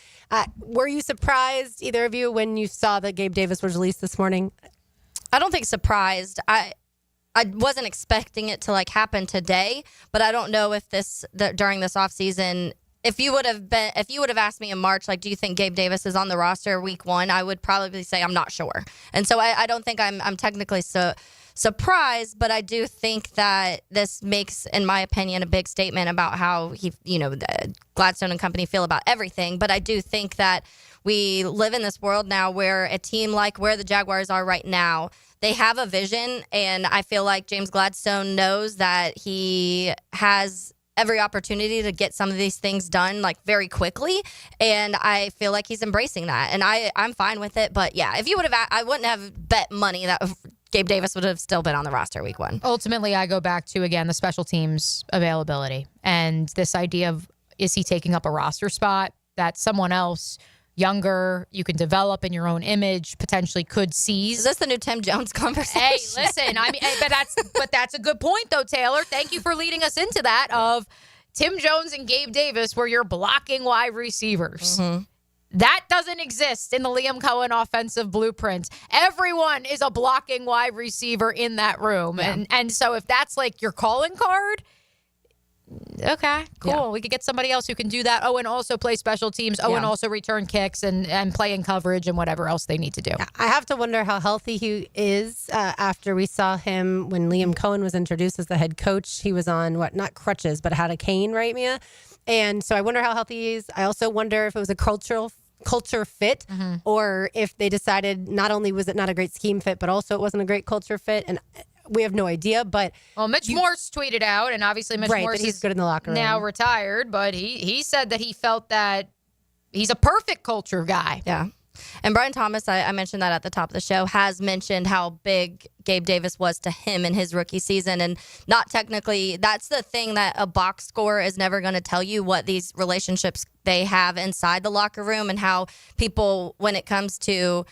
Were you surprised, either of you, when you saw that Gabe Davis was released this morning? I don't think surprised. I wasn't expecting it to like happen today, but I don't know if during this offseason, if you would have asked me in March, like, do you think Gabe Davis is on the roster week 1? I would probably say I'm not sure. And so I don't think I'm technically surprised, but I do think that this makes, in my opinion, a big statement about how Gladstone and company feel about everything. But I do think that we live in this world now where a team like where the Jaguars are right now, they have a vision, and I feel like James Gladstone knows that he has every opportunity to get some of these things done like very quickly, and I feel like he's embracing that, and I'm fine with it. But yeah, if you would have, I wouldn't have bet money that Gabe Davis would have still been on the roster week 1. Ultimately, I go back to, again, the special teams availability and this idea of, is he taking up a roster spot that someone else younger, you can develop in your own image, potentially could seize. Is this the new Tim Jones conversation? Hey, listen, I mean, but that's a good point, though, Taylor. Thank you for leading us into that of Tim Jones and Gabe Davis, where you're blocking wide receivers. Mm-hmm. That doesn't exist in the Liam Cohen offensive blueprint. Everyone is a blocking wide receiver in that room. Yeah. And so if that's like your calling card, okay, cool. Yeah. We could get somebody else who can do that. Oh, and also play special teams. Oh, and also return kicks and play in coverage and whatever else they need to do. I have to wonder how healthy he is after we saw him when Liam Cohen was introduced as the head coach. He was on, not crutches, but had a cane, right, Mia? And so I wonder how healthy he is. I also wonder if it was a culture fit, or if they decided not only was it not a great scheme fit, but also it wasn't a great culture fit. And we have no idea, but Mitch Morse tweeted out, and obviously Mitch Morse he's good in the locker room. Now retired, but he said that he felt that he's a perfect culture guy. Yeah. And Brian Thomas, I mentioned that at the top of the show, has mentioned how big Gabe Davis was to him in his rookie season. And not technically, that's the thing that a box score is never going to tell you, what these relationships they have inside the locker room and how people, when it comes to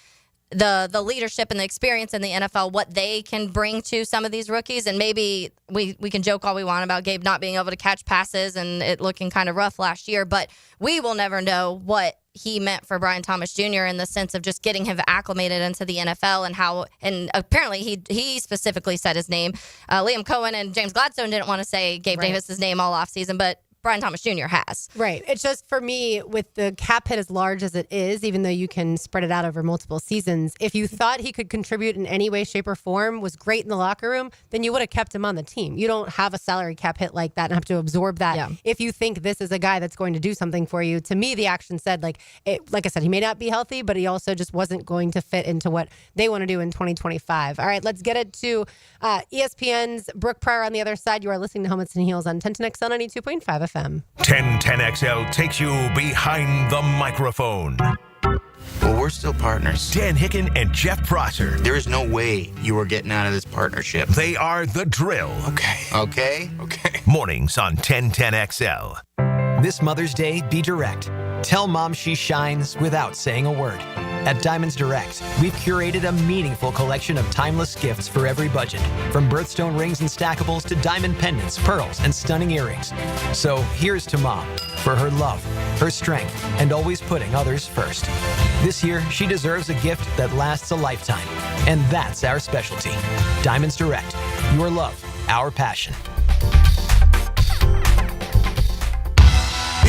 the leadership and the experience in the NFL, what they can bring to some of these rookies. And maybe we can joke all we want about Gabe not being able to catch passes and it looking kind of rough last year, but we will never know what he meant for Brian Thomas Jr. in the sense of just getting him acclimated into the NFL and how, and apparently he specifically said his name. Liam Cohen and James Gladstone didn't want to say Gabe Davis's name all offseason, but Brian Thomas Jr. has. Right. It's just, for me, with the cap hit as large as it is, even though you can spread it out over multiple seasons, if you thought he could contribute in any way, shape, or form, was great in the locker room, then you would have kept him on the team. You don't have a salary cap hit like that and have to absorb that. Yeah. If you think this is a guy that's going to do something for you, to me, the action said, like I said, he may not be healthy, but he also just wasn't going to fit into what they want to do in 2025. All right, let's get it to ESPN's Brooke Pryor on the other side. You are listening to Helmets and Heels on 1010XL 92.5 FM. 1010XL takes you behind the microphone. Well, we're still partners. Dan Hicken and Jeff Prosser. There is no way you are getting out of this partnership. They are The Drill. Okay. Mornings on 1010XL. This Mother's Day, be direct. Tell mom she shines without saying a word. At Diamonds Direct, we've curated a meaningful collection of timeless gifts for every budget, from birthstone rings and stackables to diamond pendants, pearls, and stunning earrings. So here's to mom for her love, her strength, and always putting others first. This year, she deserves a gift that lasts a lifetime, and that's our specialty. Diamonds Direct, your love, our passion.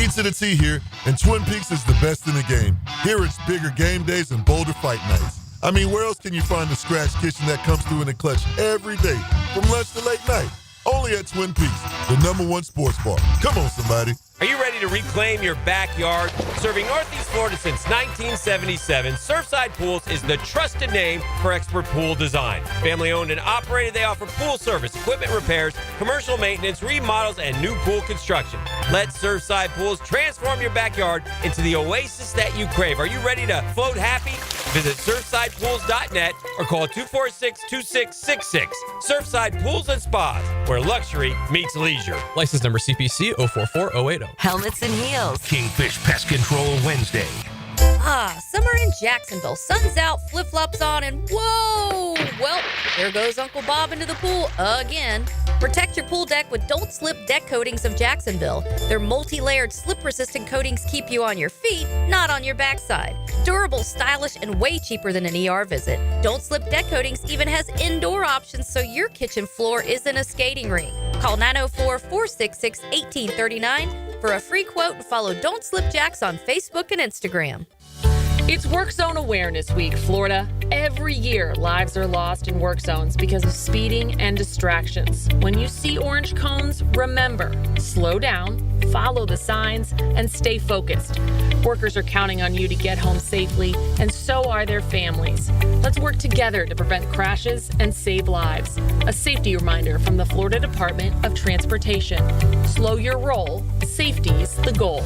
E to the T here, and Twin Peaks is the best in the game. Here it's bigger game days and bolder fight nights. I mean, where else can you find the scratch kitchen that comes through in the clutch every day, from lunch to late night? Only at Twin Peaks, the #1 sports bar. Come on, somebody. Are you ready to reclaim your backyard? Serving Northeast Florida since 1977, Surfside Pools is the trusted name for expert pool design. Family owned and operated, they offer pool service, equipment repairs, commercial maintenance, remodels, and new pool construction. Let Surfside Pools transform your backyard into the oasis that you crave. Are you ready to float happy? Visit surfsidepools.net or call 246-2666. Surfside Pools and Spas, where luxury meets leisure. License number CPC 044080. Helmets and heels. Kingfish Pest Control Wednesday. Summer in Jacksonville. Sun's out, flip-flops on, and whoa! Well, there goes Uncle Bob into the pool again. Protect your pool deck with Don't Slip Deck Coatings of Jacksonville. Their multi-layered slip-resistant coatings keep you on your feet, not on your backside. Durable, stylish, and way cheaper than an ER visit. Don't Slip Deck Coatings even has indoor options so your kitchen floor isn't a skating rink. Call 904-466-1839 for a free quote and follow Don't Slip Jacks on Facebook and Instagram. It's Work Zone Awareness Week, Florida. Every year, lives are lost in work zones because of speeding and distractions. When you see orange cones, remember, slow down, follow the signs, and stay focused. Workers are counting on you to get home safely, and so are their families. Let's work together to prevent crashes and save lives. A safety reminder from the Florida Department of Transportation. Slow your roll. Safety's the goal.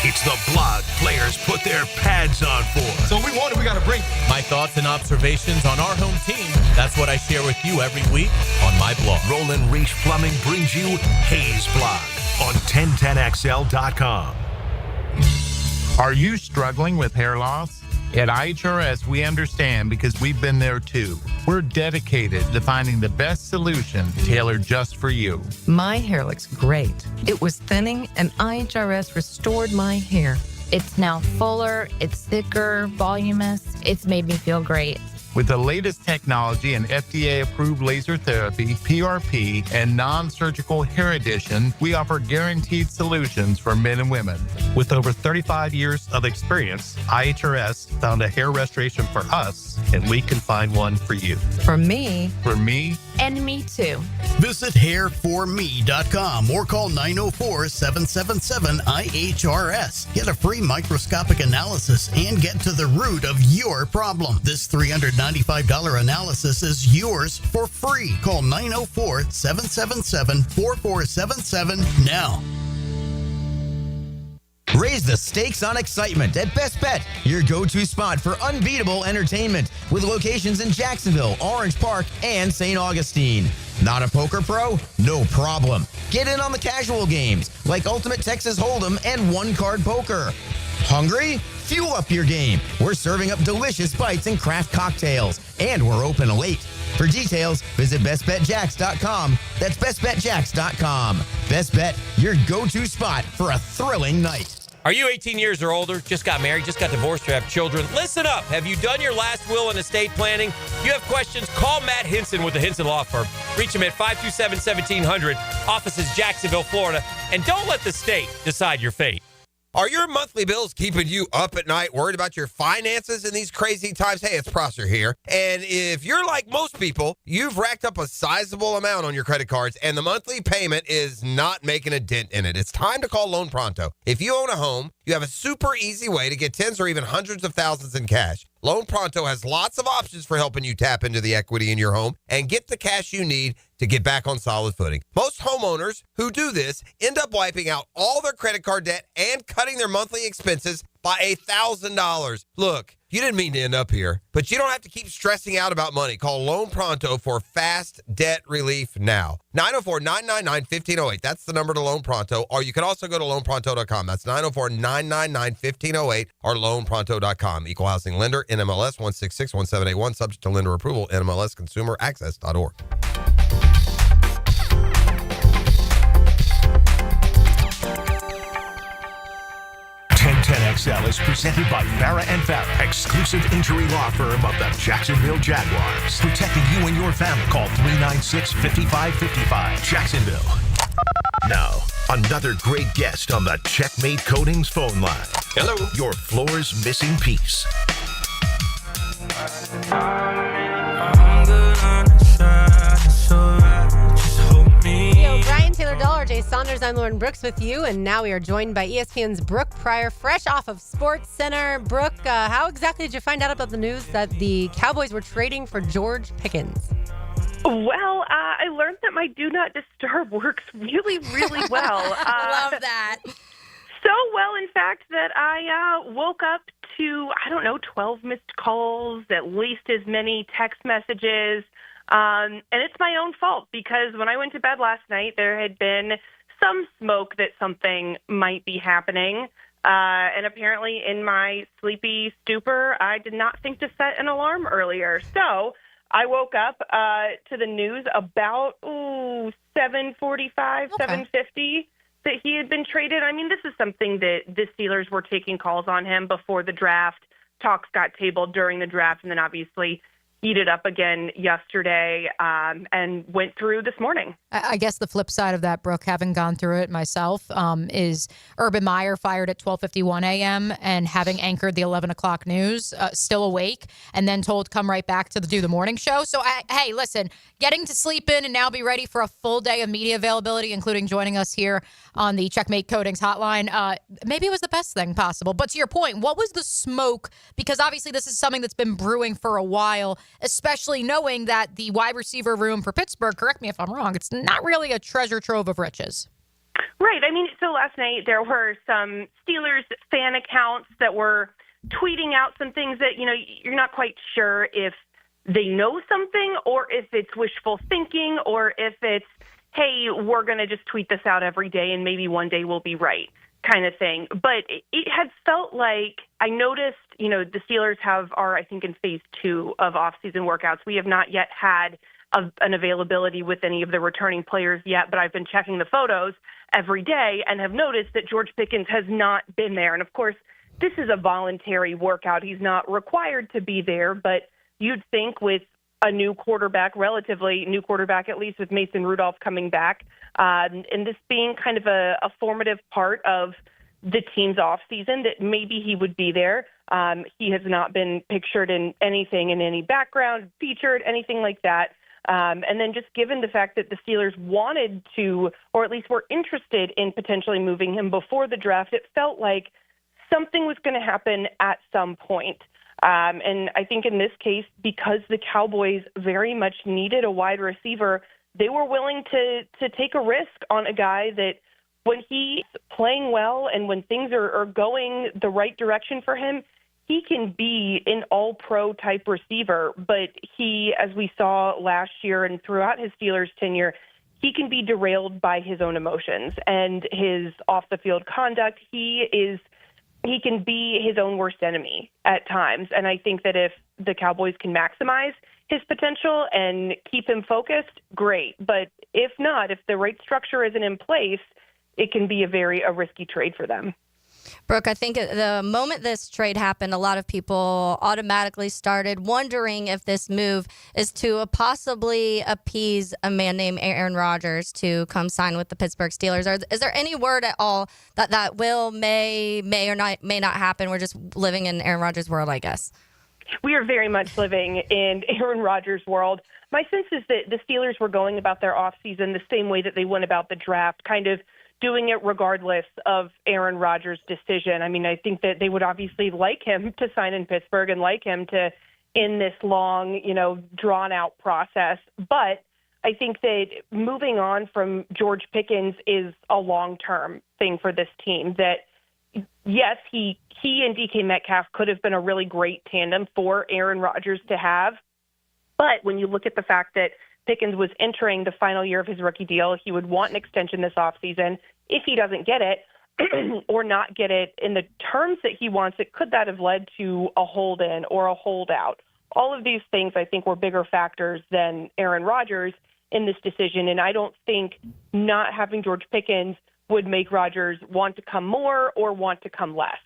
It's the blog players put their pads on for. So we got to bring my thoughts and observations on our home team. That's what I share with you every week on my blog. Roland Reach Plumbing brings you Hayes Blog on 1010XL.com. Are you struggling with hair loss? At IHRS, we understand because we've been there too. We're dedicated to finding the best solution tailored just for you. My hair looks great. It was thinning, and IHRS restored my hair. It's now fuller, it's thicker, voluminous. It's made me feel great. With the latest technology and FDA-approved laser therapy, PRP, and non-surgical hair addition, we offer guaranteed solutions for men and women. With over 35 years of experience, IHRS found a hair restoration for us, and we can find one for you. For me. For me. And me too. Visit hairforme.com or call 904-777-IHRS. Get a free microscopic analysis and get to the root of your problem. This $395 analysis is yours for free. Call 904-777-4477 now. Raise the stakes on excitement at Best Bet, your go-to spot for unbeatable entertainment with locations in Jacksonville, Orange Park, and St. Augustine. Not a poker pro? No problem. Get in on the casual games like Ultimate Texas Hold'em and one-card poker. Hungry? Fuel up your game. We're serving up delicious bites and craft cocktails, and we're open late. For details, visit bestbetjacks.com. That's bestbetjacks.com. Best Bet, your go-to spot for a thrilling night. Are you 18 years or older, just got married, just got divorced, or have children? Listen up. Have you done your last will and estate planning? If you have questions, call Matt Hinson with the Hinson Law Firm. Reach him at 527-1700, offices Jacksonville, Florida. And don't let the state decide your fate. Are your monthly bills keeping you up at night, worried about your finances in these crazy times? Hey, it's Prosser here. And if you're like most people, you've racked up a sizable amount on your credit cards, and the monthly payment is not making a dent in it. It's time to call Loan Pronto. If you own a home, you have a super easy way to get tens or even hundreds of thousands in cash. Loan Pronto has lots of options for helping you tap into the equity in your home and get the cash you need to get back on solid footing. Most homeowners who do this end up wiping out all their credit card debt and cutting their monthly expenses by $1,000. Look, you didn't mean to end up here, but you don't have to keep stressing out about money. Call Loan Pronto for fast debt relief now. 904-999-1508. That's the number to Loan Pronto. Or you can also go to loanpronto.com. That's 904-999-1508 or loanpronto.com. Equal housing lender, NMLS 1661781, subject to lender approval, NMLSconsumeraccess.org. 1010XL is presented by Farah and Farah, exclusive injury law firm of the Jacksonville Jaguars. Protecting you and your family. Call 396-5555. Jacksonville. Now, another great guest on the Checkmate Coatings phone line. Hello. Your floor's missing piece. I'm good on the side. Insiders. I'm Lauren Brooks with you, and now we are joined by ESPN's Brooke Pryor, fresh off of Sports Center. Brooke, how exactly did you find out about the news that the Cowboys were trading for George Pickens? Well, I learned that my Do Not Disturb works really, really well. Love that. So well, in fact, that I woke up to, 12 missed calls, at least as many text messages. And it's my own fault because when I went to bed last night, there had been some smoke that something might be happening. And apparently in my sleepy stupor, I did not think to set an alarm earlier. So I woke up to the news about 7:45, 7:50 that he had been traded. I mean, this is something that the Steelers were taking calls on him before the draft. Talks got tabled during the draft and then obviously heated up again yesterday and went through this morning. I guess the flip side of that, Brooke, having gone through it myself, is Urban Meyer fired at 12:51 a.m. and having anchored the 11 o'clock news, still awake, and then told come right back to do the morning show. So, hey, listen, getting to sleep in and now be ready for a full day of media availability, including joining us here on the Checkmate Coatings hotline, maybe it was the best thing possible. But to your point, what was the smoke? Because obviously this is something that's been brewing for a while, especially knowing that the wide receiver room for Pittsburgh, correct me if I'm wrong, it's not really a treasure trove of riches. Right. I mean, so last night there were some Steelers fan accounts that were tweeting out some things that, you're not quite sure if they know something or if it's wishful thinking or if it's, hey, we're going to just tweet this out every day and maybe one day we'll be right kind of thing. But it had felt like I noticed, the Steelers are, I think, in phase 2 of off-season workouts. We have not yet had an availability with any of the returning players yet, but I've been checking the photos every day and have noticed that George Pickens has not been there. And, of course, this is a voluntary workout. He's not required to be there, but you'd think with a new quarterback, relatively new quarterback, at least with Mason Rudolph coming back, and this being kind of a formative part of the team's offseason, that maybe he would be there. He has not been pictured in anything, in any background, featured, anything like that. And then just given the fact that the Steelers wanted to, or at least were interested in potentially moving him before the draft, it felt like something was going to happen at some point. And I think in this case, because the Cowboys very much needed a wide receiver, they were willing to take a risk on a guy that when he's playing well and when things are going the right direction for him, he can be an all-pro type receiver. But he, as we saw last year and throughout his Steelers tenure, he can be derailed by his own emotions and his off-the-field conduct. He can be his own worst enemy at times. And I think that if the Cowboys can maximize his potential and keep him focused, great. But if not, if the right structure isn't in place, it can be a risky trade for them. Brooke, I think the moment this trade happened, a lot of people automatically started wondering if this move is to possibly appease a man named Aaron Rodgers to come sign with the Pittsburgh Steelers. Is there any word at all that may or may not happen? We're just living in Aaron Rodgers' world, I guess. We are very much living in Aaron Rodgers' world. My sense is that the Steelers were going about their offseason the same way that they went about the draft, kind of doing it regardless of Aaron Rodgers' decision. I mean, I think that they would obviously like him to sign in Pittsburgh and like him to end this long, drawn-out process. But I think that moving on from George Pickens is a long-term thing for this team. That, yes, he and DK Metcalf could have been a really great tandem for Aaron Rodgers to have. But when you look at the fact that Pickens was entering the final year of his rookie deal, he would want an extension this offseason. If he doesn't get it or not get it in the terms that he wants it, could that have led to a hold-in or a holdout? All of these things, I think, were bigger factors than Aaron Rodgers in this decision, and I don't think not having George Pickens would make Rodgers want to come more or want to come less.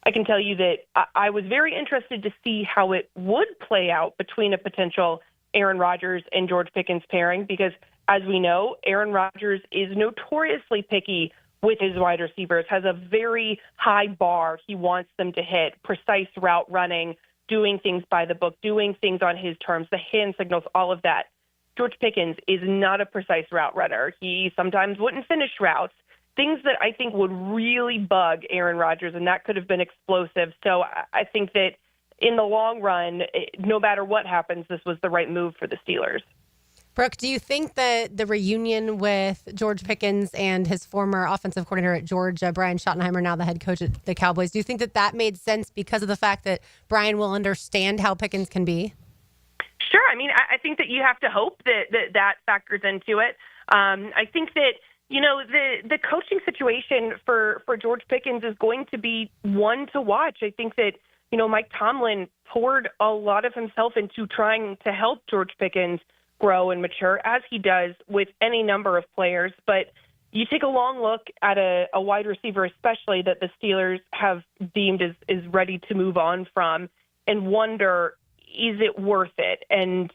I can tell you that I was very interested to see how it would play out between a potential Aaron Rodgers and George Pickens pairing, because as we know, Aaron Rodgers is notoriously picky with his wide receivers, has a very high bar he wants them to hit, precise route running, doing things by the book, doing things on his terms, the hand signals, all of that. George Pickens is not a precise route runner. He sometimes wouldn't finish routes. things that I think would really bug Aaron Rodgers, and that could have been explosive. So I think that in the long run, no matter what happens, this was the right move for the Steelers. Brooke, do you think that the reunion with George Pickens and his former offensive coordinator at Georgia, Brian Schottenheimer, now the head coach at the Cowboys, do you think that that made sense because of the fact that Brian will understand how Pickens can be? Sure. I mean, I think that you have to hope that factors into it. I think that, the coaching situation for George Pickens is going to be one to watch. I think that, Mike Tomlin poured a lot of himself into trying to help George Pickens grow and mature, as he does with any number of players. But you take a long look at a wide receiver, especially that the Steelers have deemed is ready to move on from, and wonder, is it worth it? And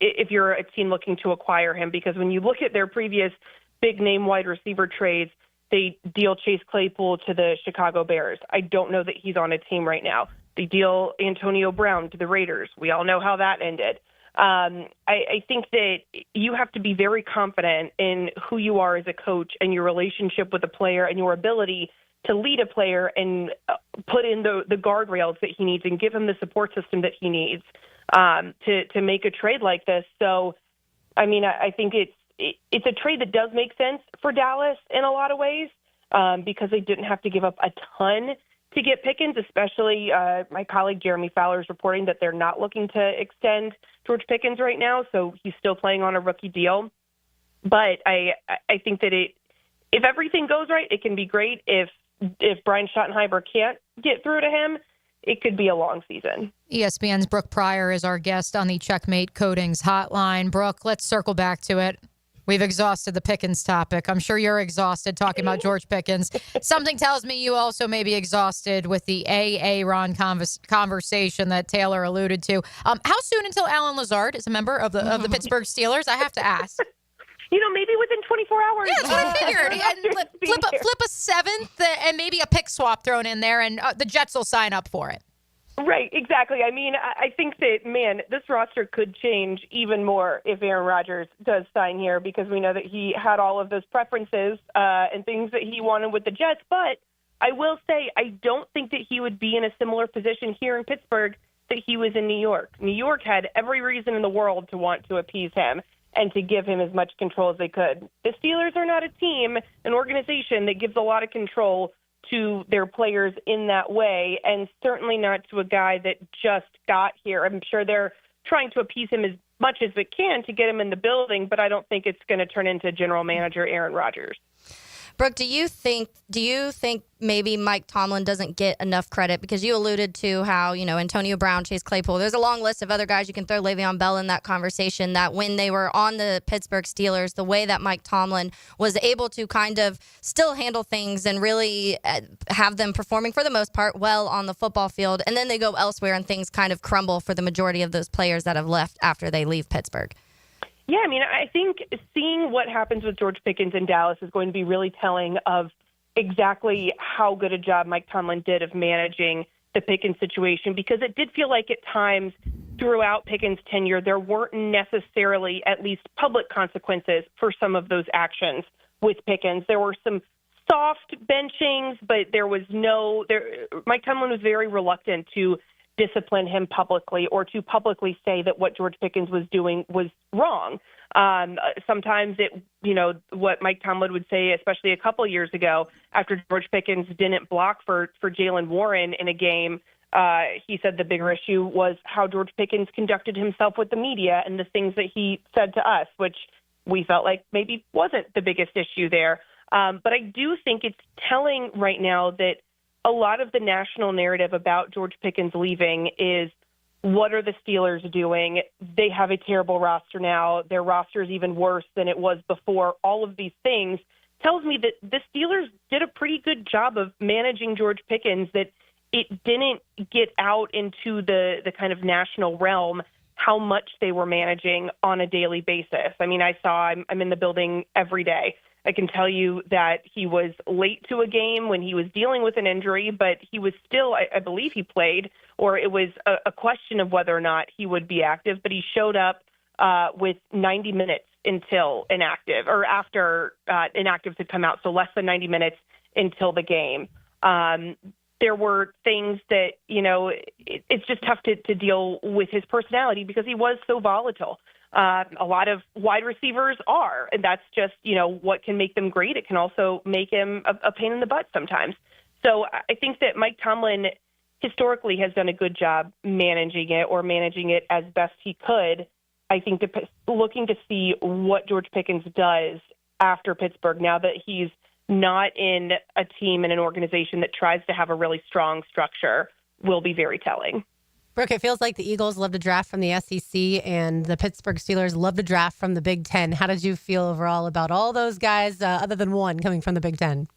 if you're a team looking to acquire him, because when you look at their previous big-name wide receiver trades, they deal Chase Claypool to the Chicago Bears. I don't know that he's on a team right now. They deal Antonio Brown to the Raiders. We all know how that ended. I think that you have to be very confident in who you are as a coach and your relationship with a player and your ability to lead a player and put in the guardrails that he needs and give him the support system that he needs to make a trade like this. So, I mean, I think it's a trade that does make sense for Dallas in a lot of ways because they didn't have to give up a ton to get Pickens, especially my colleague Jeremy Fowler is reporting that they're not looking to extend George Pickens right now, so he's still playing on a rookie deal. But I think that if everything goes right, it can be great. If Brian Schottenheimer can't get through to him, it could be a long season. ESPN's Brooke Pryor is our guest on the Checkmate Coatings Hotline. Brooke, let's circle back to it. We've exhausted the Pickens topic. I'm sure you're exhausted talking about George Pickens. Something tells me you also may be exhausted with the Ron conversation that Taylor alluded to. How soon until Alan Lazard is a member of the Pittsburgh Steelers? I have to ask. Maybe within 24 hours. Yeah, that's what I figured. And flip a seventh and maybe a pick swap thrown in there, and the Jets will sign up for it. Right, exactly. I mean, I think that, this roster could change even more if Aaron Rodgers does sign here, because we know that he had all of those preferences and things that he wanted with the Jets. But I will say, I don't think that he would be in a similar position here in Pittsburgh that he was in New York. New York had every reason in the world to want to appease him and to give him as much control as they could. The Steelers are not a team, an organization that gives a lot of control to their players in that way, and certainly not to a guy that just got here. I'm sure they're trying to appease him as much as they can to get him in the building, but I don't think it's going to turn into general manager Aaron Rodgers. Brooke, do you think maybe Mike Tomlin doesn't get enough credit? Because you alluded to how, Antonio Brown, Chase Claypool, there's a long list of other guys. You can throw Le'Veon Bell in that conversation, that when they were on the Pittsburgh Steelers, the way that Mike Tomlin was able to kind of still handle things and really have them performing for the most part well on the football field. And then they go elsewhere and things kind of crumble for the majority of those players that have left after they leave Pittsburgh. Yeah, I mean, I think seeing what happens with George Pickens in Dallas is going to be really telling of exactly how good a job Mike Tomlin did of managing the Pickens situation, because it did feel like at times throughout Pickens' tenure, there weren't necessarily at least public consequences for some of those actions with Pickens. There were some soft benchings, but Mike Tomlin was very reluctant to discipline him publicly or to publicly say that what George Pickens was doing was wrong. Sometimes what Mike Tomlin would say, especially a couple years ago after George Pickens didn't block for Jaylen Warren in a game, he said the bigger issue was how George Pickens conducted himself with the media and the things that he said to us, which we felt like maybe wasn't the biggest issue there. But I do think it's telling right now that a lot of the national narrative about George Pickens leaving is, what are the Steelers doing? They have a terrible roster now. Their roster is even worse than it was before. All of these things tells me that the Steelers did a pretty good job of managing George Pickens, that it didn't get out into the kind of national realm how much they were managing on a daily basis. I mean, I'm in the building every day. I can tell you that he was late to a game when he was dealing with an injury, but he was still, I believe he played, or it was a question of whether or not he would be active, but he showed up with 90 minutes until inactive or after inactives had come out, so less than 90 minutes until the game. There were things that, it's just tough to deal with his personality because he was so volatile. A lot of wide receivers are, and that's just, what can make them great. It can also make him a pain in the butt sometimes. So I think that Mike Tomlin historically has done a good job managing it as best he could. I think looking to see what George Pickens does after Pittsburgh, now that he's not in a team and an organization that tries to have a really strong structure, will be very telling. Brooke, it feels like the Eagles love to draft from the SEC and the Pittsburgh Steelers love to draft from the Big Ten. How did you feel overall about all those guys, other than one coming from the Big Ten?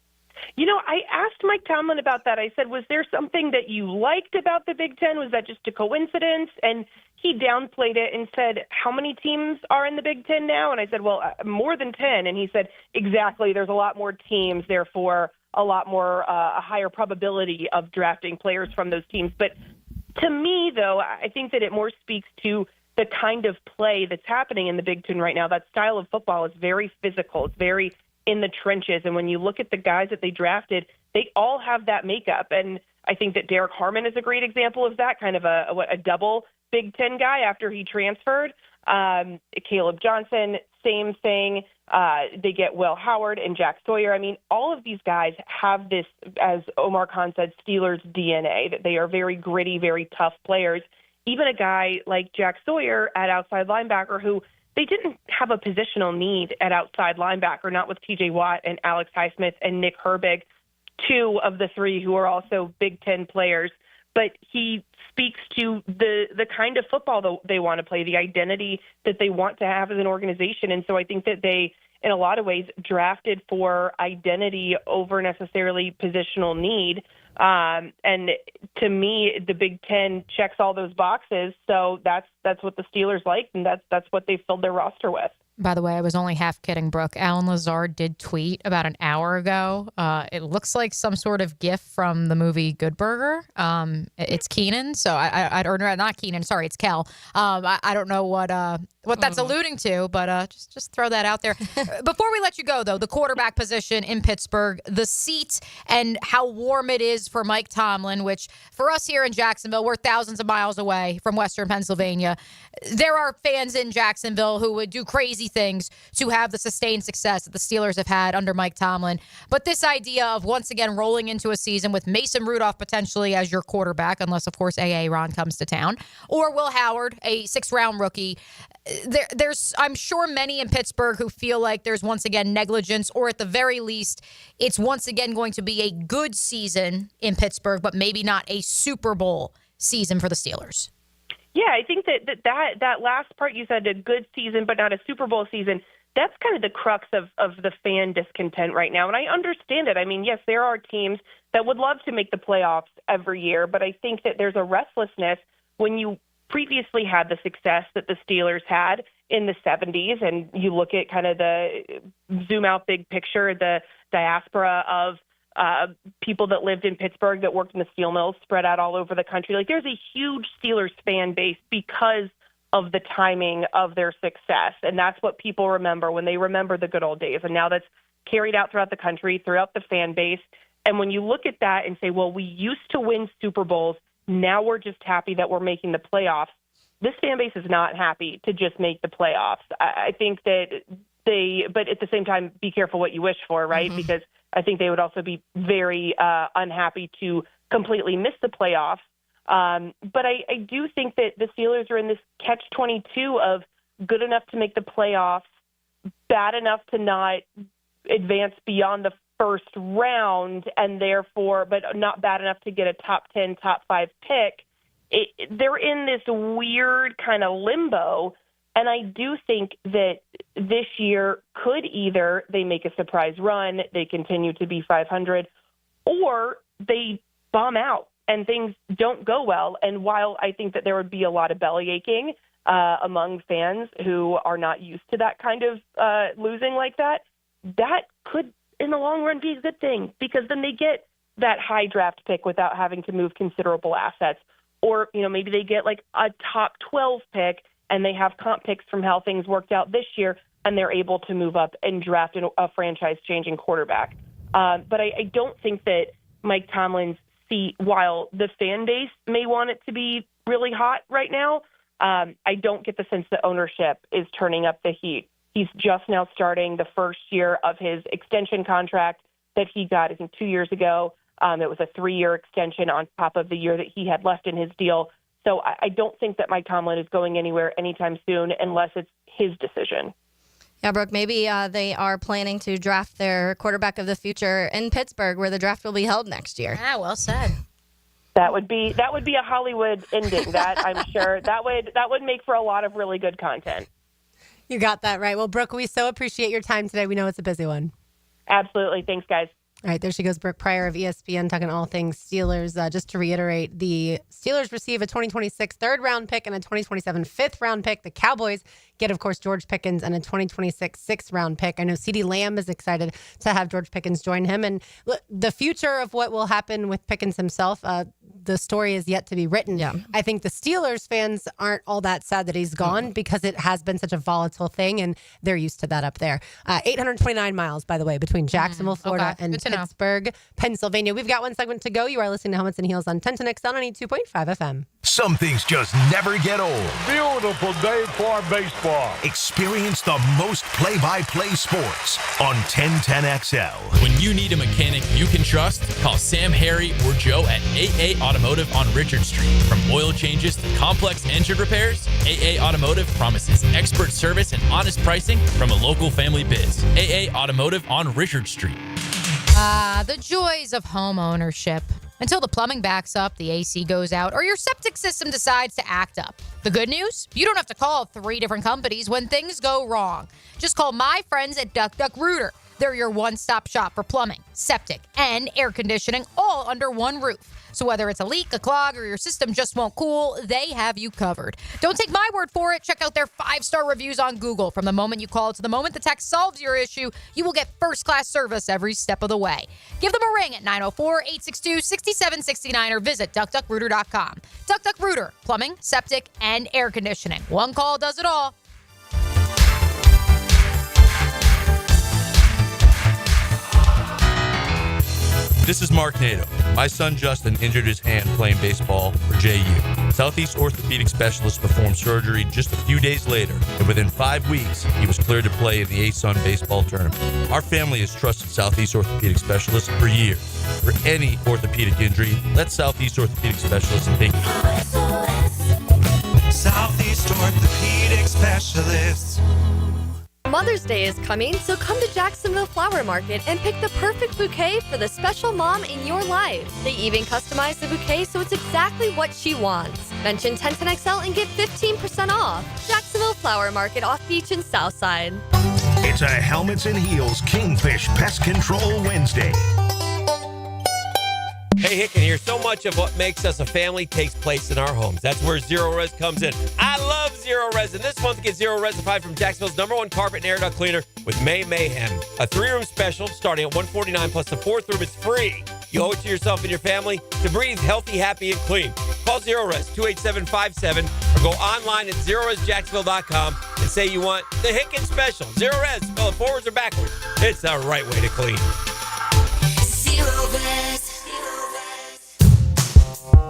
I asked Mike Tomlin about that. I said, was there something that you liked about the Big Ten? Was that just a coincidence? And he downplayed it and said, how many teams are in the Big Ten now? And I said, well, more than 10. And he said, exactly, there's a lot more teams, therefore a lot more, a higher probability of drafting players from those teams. But to me, though, I think that it more speaks to the kind of play that's happening in the Big Ten right now. That style of football is very physical. It's very in the trenches. And when you look at the guys that they drafted, they all have that makeup. And I think that Derek Harmon is a great example of that, kind of a double Big Ten guy after he transferred. Caleb Johnson, same thing. They get Will Howard and Jack Sawyer. I mean, all of these guys have this, as Omar Khan said, Steelers DNA, that they are very gritty, very tough players. Even a guy like Jack Sawyer at outside linebacker, who they didn't have a positional need at outside linebacker, not with TJ Watt and Alex Highsmith and Nick Herbig, two of the three who are also Big Ten players. But he speaks to the kind of football they want to play, the identity that they want to have as an organization. And so I think that they, in a lot of ways, drafted for identity over necessarily positional need. And to me, the Big Ten checks all those boxes. So that's what the Steelers like, and that's what they filled their roster with. By the way, I was only half kidding, Brooke. Alan Lazard did tweet about an hour ago. It looks like some sort of GIF from the movie Good Burger. It's Keenan, so or not Keenan. Sorry, it's Kel. I don't know what that's alluding to, but just throw that out there. Before we let you go, though, the quarterback position in Pittsburgh, the seat, and how warm it is for Mike Tomlin, which for us here in Jacksonville, we're thousands of miles away from Western Pennsylvania. There are fans in Jacksonville who would do crazy things to have the sustained success that the Steelers have had under Mike Tomlin. But this idea of once again rolling into a season with Mason Rudolph potentially as your quarterback, unless, of course, Ron comes to town, or Will Howard, a 6th-round rookie, there's, I'm sure, many in Pittsburgh who feel like there's once again negligence, or at the very least, it's once again going to be a good season in Pittsburgh, but maybe not a Super Bowl season for the Steelers. Yeah, I think that last part you said, a good season but not a Super Bowl season, that's kind of the crux of the fan discontent right now. And I understand it. I mean, yes, there are teams that would love to make the playoffs every year, but I think that there's a restlessness when you previously had the success that the Steelers had in the 70s, and you look at kind of the zoom out big picture, the diaspora of people that lived in Pittsburgh that worked in the steel mills spread out all over the country. Like, there's a huge Steelers fan base because of the timing of their success. And that's what people remember when they remember the good old days. And now that's carried out throughout the country, throughout the fan base. And when you look at that and say, well, we used to win Super Bowls, now we're just happy that we're making the playoffs. This fan base is not happy to just make the playoffs. I think that but at the same time, be careful what you wish for, right? Mm-hmm. Because I think they would also be very unhappy to completely miss the playoffs. But I do think that the Steelers are in this catch-22 of good enough to make the playoffs, bad enough to not advance beyond the first round, and therefore, but not bad enough to get a top 10, top 5 pick. They're in this weird kind of limbo. And I do think that this year could either they make a surprise run, they continue to be 500, or they bomb out and things don't go well. And while I think that there would be a lot of belly aching among fans who are not used to that kind of losing like that, that could, in the long run, be a good thing, because then they get that high draft pick without having to move considerable assets. Or, maybe they get like a top 12 pick and they have comp picks from how things worked out this year, and they're able to move up and draft a franchise-changing quarterback. But I don't think that Mike Tomlin's seat, while the fan base may want it to be really hot right now, I don't get the sense that ownership is turning up the heat. He's just now starting the first year of his extension contract that he got, I think, 2 years ago. It was a 3-year extension on top of the year that he had left in his deal. So I don't think that Mike Tomlin is going anywhere anytime soon unless it's his decision. Yeah, Brooke, maybe they are planning to draft their quarterback of the future in Pittsburgh, where the draft will be held next year. Ah, well said. That would be a Hollywood ending. That I'm sure that would make for a lot of really good content. You got that right. Well, Brooke, we so appreciate your time today. We know it's a busy one. Absolutely. Thanks, guys. All right, there she goes, Brooke Pryor of ESPN, talking all things Steelers. Just to reiterate, the Steelers receive a 2026 third-round pick and a 2027 fifth-round pick. The Cowboys get, of course, George Pickens and a 2026 sixth-round pick. I know CeeDee Lamb is excited to have George Pickens join him. And the future of what will happen with Pickens himself, the story is yet to be written. Yeah. I think the Steelers fans aren't all that sad that he's gone because it has been such a volatile thing, and they're used to that up there. 829 miles, by the way, between Jacksonville, Florida, and Pittsburgh, Pennsylvania. We've got one segment to go. You are listening to Helmets and Heels on 1010XL 92.5 FM. Some things just never get old. Beautiful day for baseball. Experience the most play-by-play sports on 1010XL. When you need a mechanic you can trust, call Sam, Harry, or Joe at AA Automotive on Richard Street. From oil changes to complex engine repairs, AA Automotive promises expert service and honest pricing from a local family biz. AA Automotive on Richard Street. The joys of home ownership. Until the plumbing backs up, the AC goes out, or your septic system decides to act up. The good news? You don't have to call 3 different companies when things go wrong. Just call my friends at Duck Duck Rooter. They're your one-stop shop for plumbing, septic, and air conditioning, all under one roof. So whether it's a leak, a clog, or your system just won't cool, they have you covered. Don't take my word for it. Check out their 5-star reviews on Google. From the moment you call to the moment the tech solves your issue, you will get first-class service every step of the way. Give them a ring at 904-862-6769 or visit duckduckrooter.com. Duck Duck Rooter, plumbing, septic, and air conditioning. One call does it all. This is Mark Nato. My son Justin injured his hand playing baseball for JU. Southeast Orthopedic Specialist performed surgery just a few days later, and within 5 weeks, he was cleared to play in the ASUN baseball tournament. Our family has trusted Southeast Orthopedic Specialist for years. For any orthopedic injury, let Southeast Orthopedic Specialist take it. Southeast Orthopedic Specialists. Mother's Day is coming, so come to Jacksonville Flower Market and pick the perfect bouquet for the special mom in your life. They even customize the bouquet so it's exactly what she wants. Mention 1010XL and get 15% off. Jacksonville Flower Market off Beach and Southside. It's a Helmets and Heels Kingfish Pest Control Wednesday. Hey, Hicken here. So much of what makes us a family takes place in our homes. That's where Zero Res comes in. I love Zero Res, and this month get Zero Resified from Jacksonville's #1 carpet and air duct cleaner with May Mayhem. A 3-room special starting at $149, plus the 4th room is free. You owe it to yourself and your family to breathe healthy, happy, and clean. Call Zero Res 28757 or go online at ZeroResJacksonville.com and say you want the Hicken special. Zero Res, spell it forwards or backwards. It's the right way to clean. Zero Res.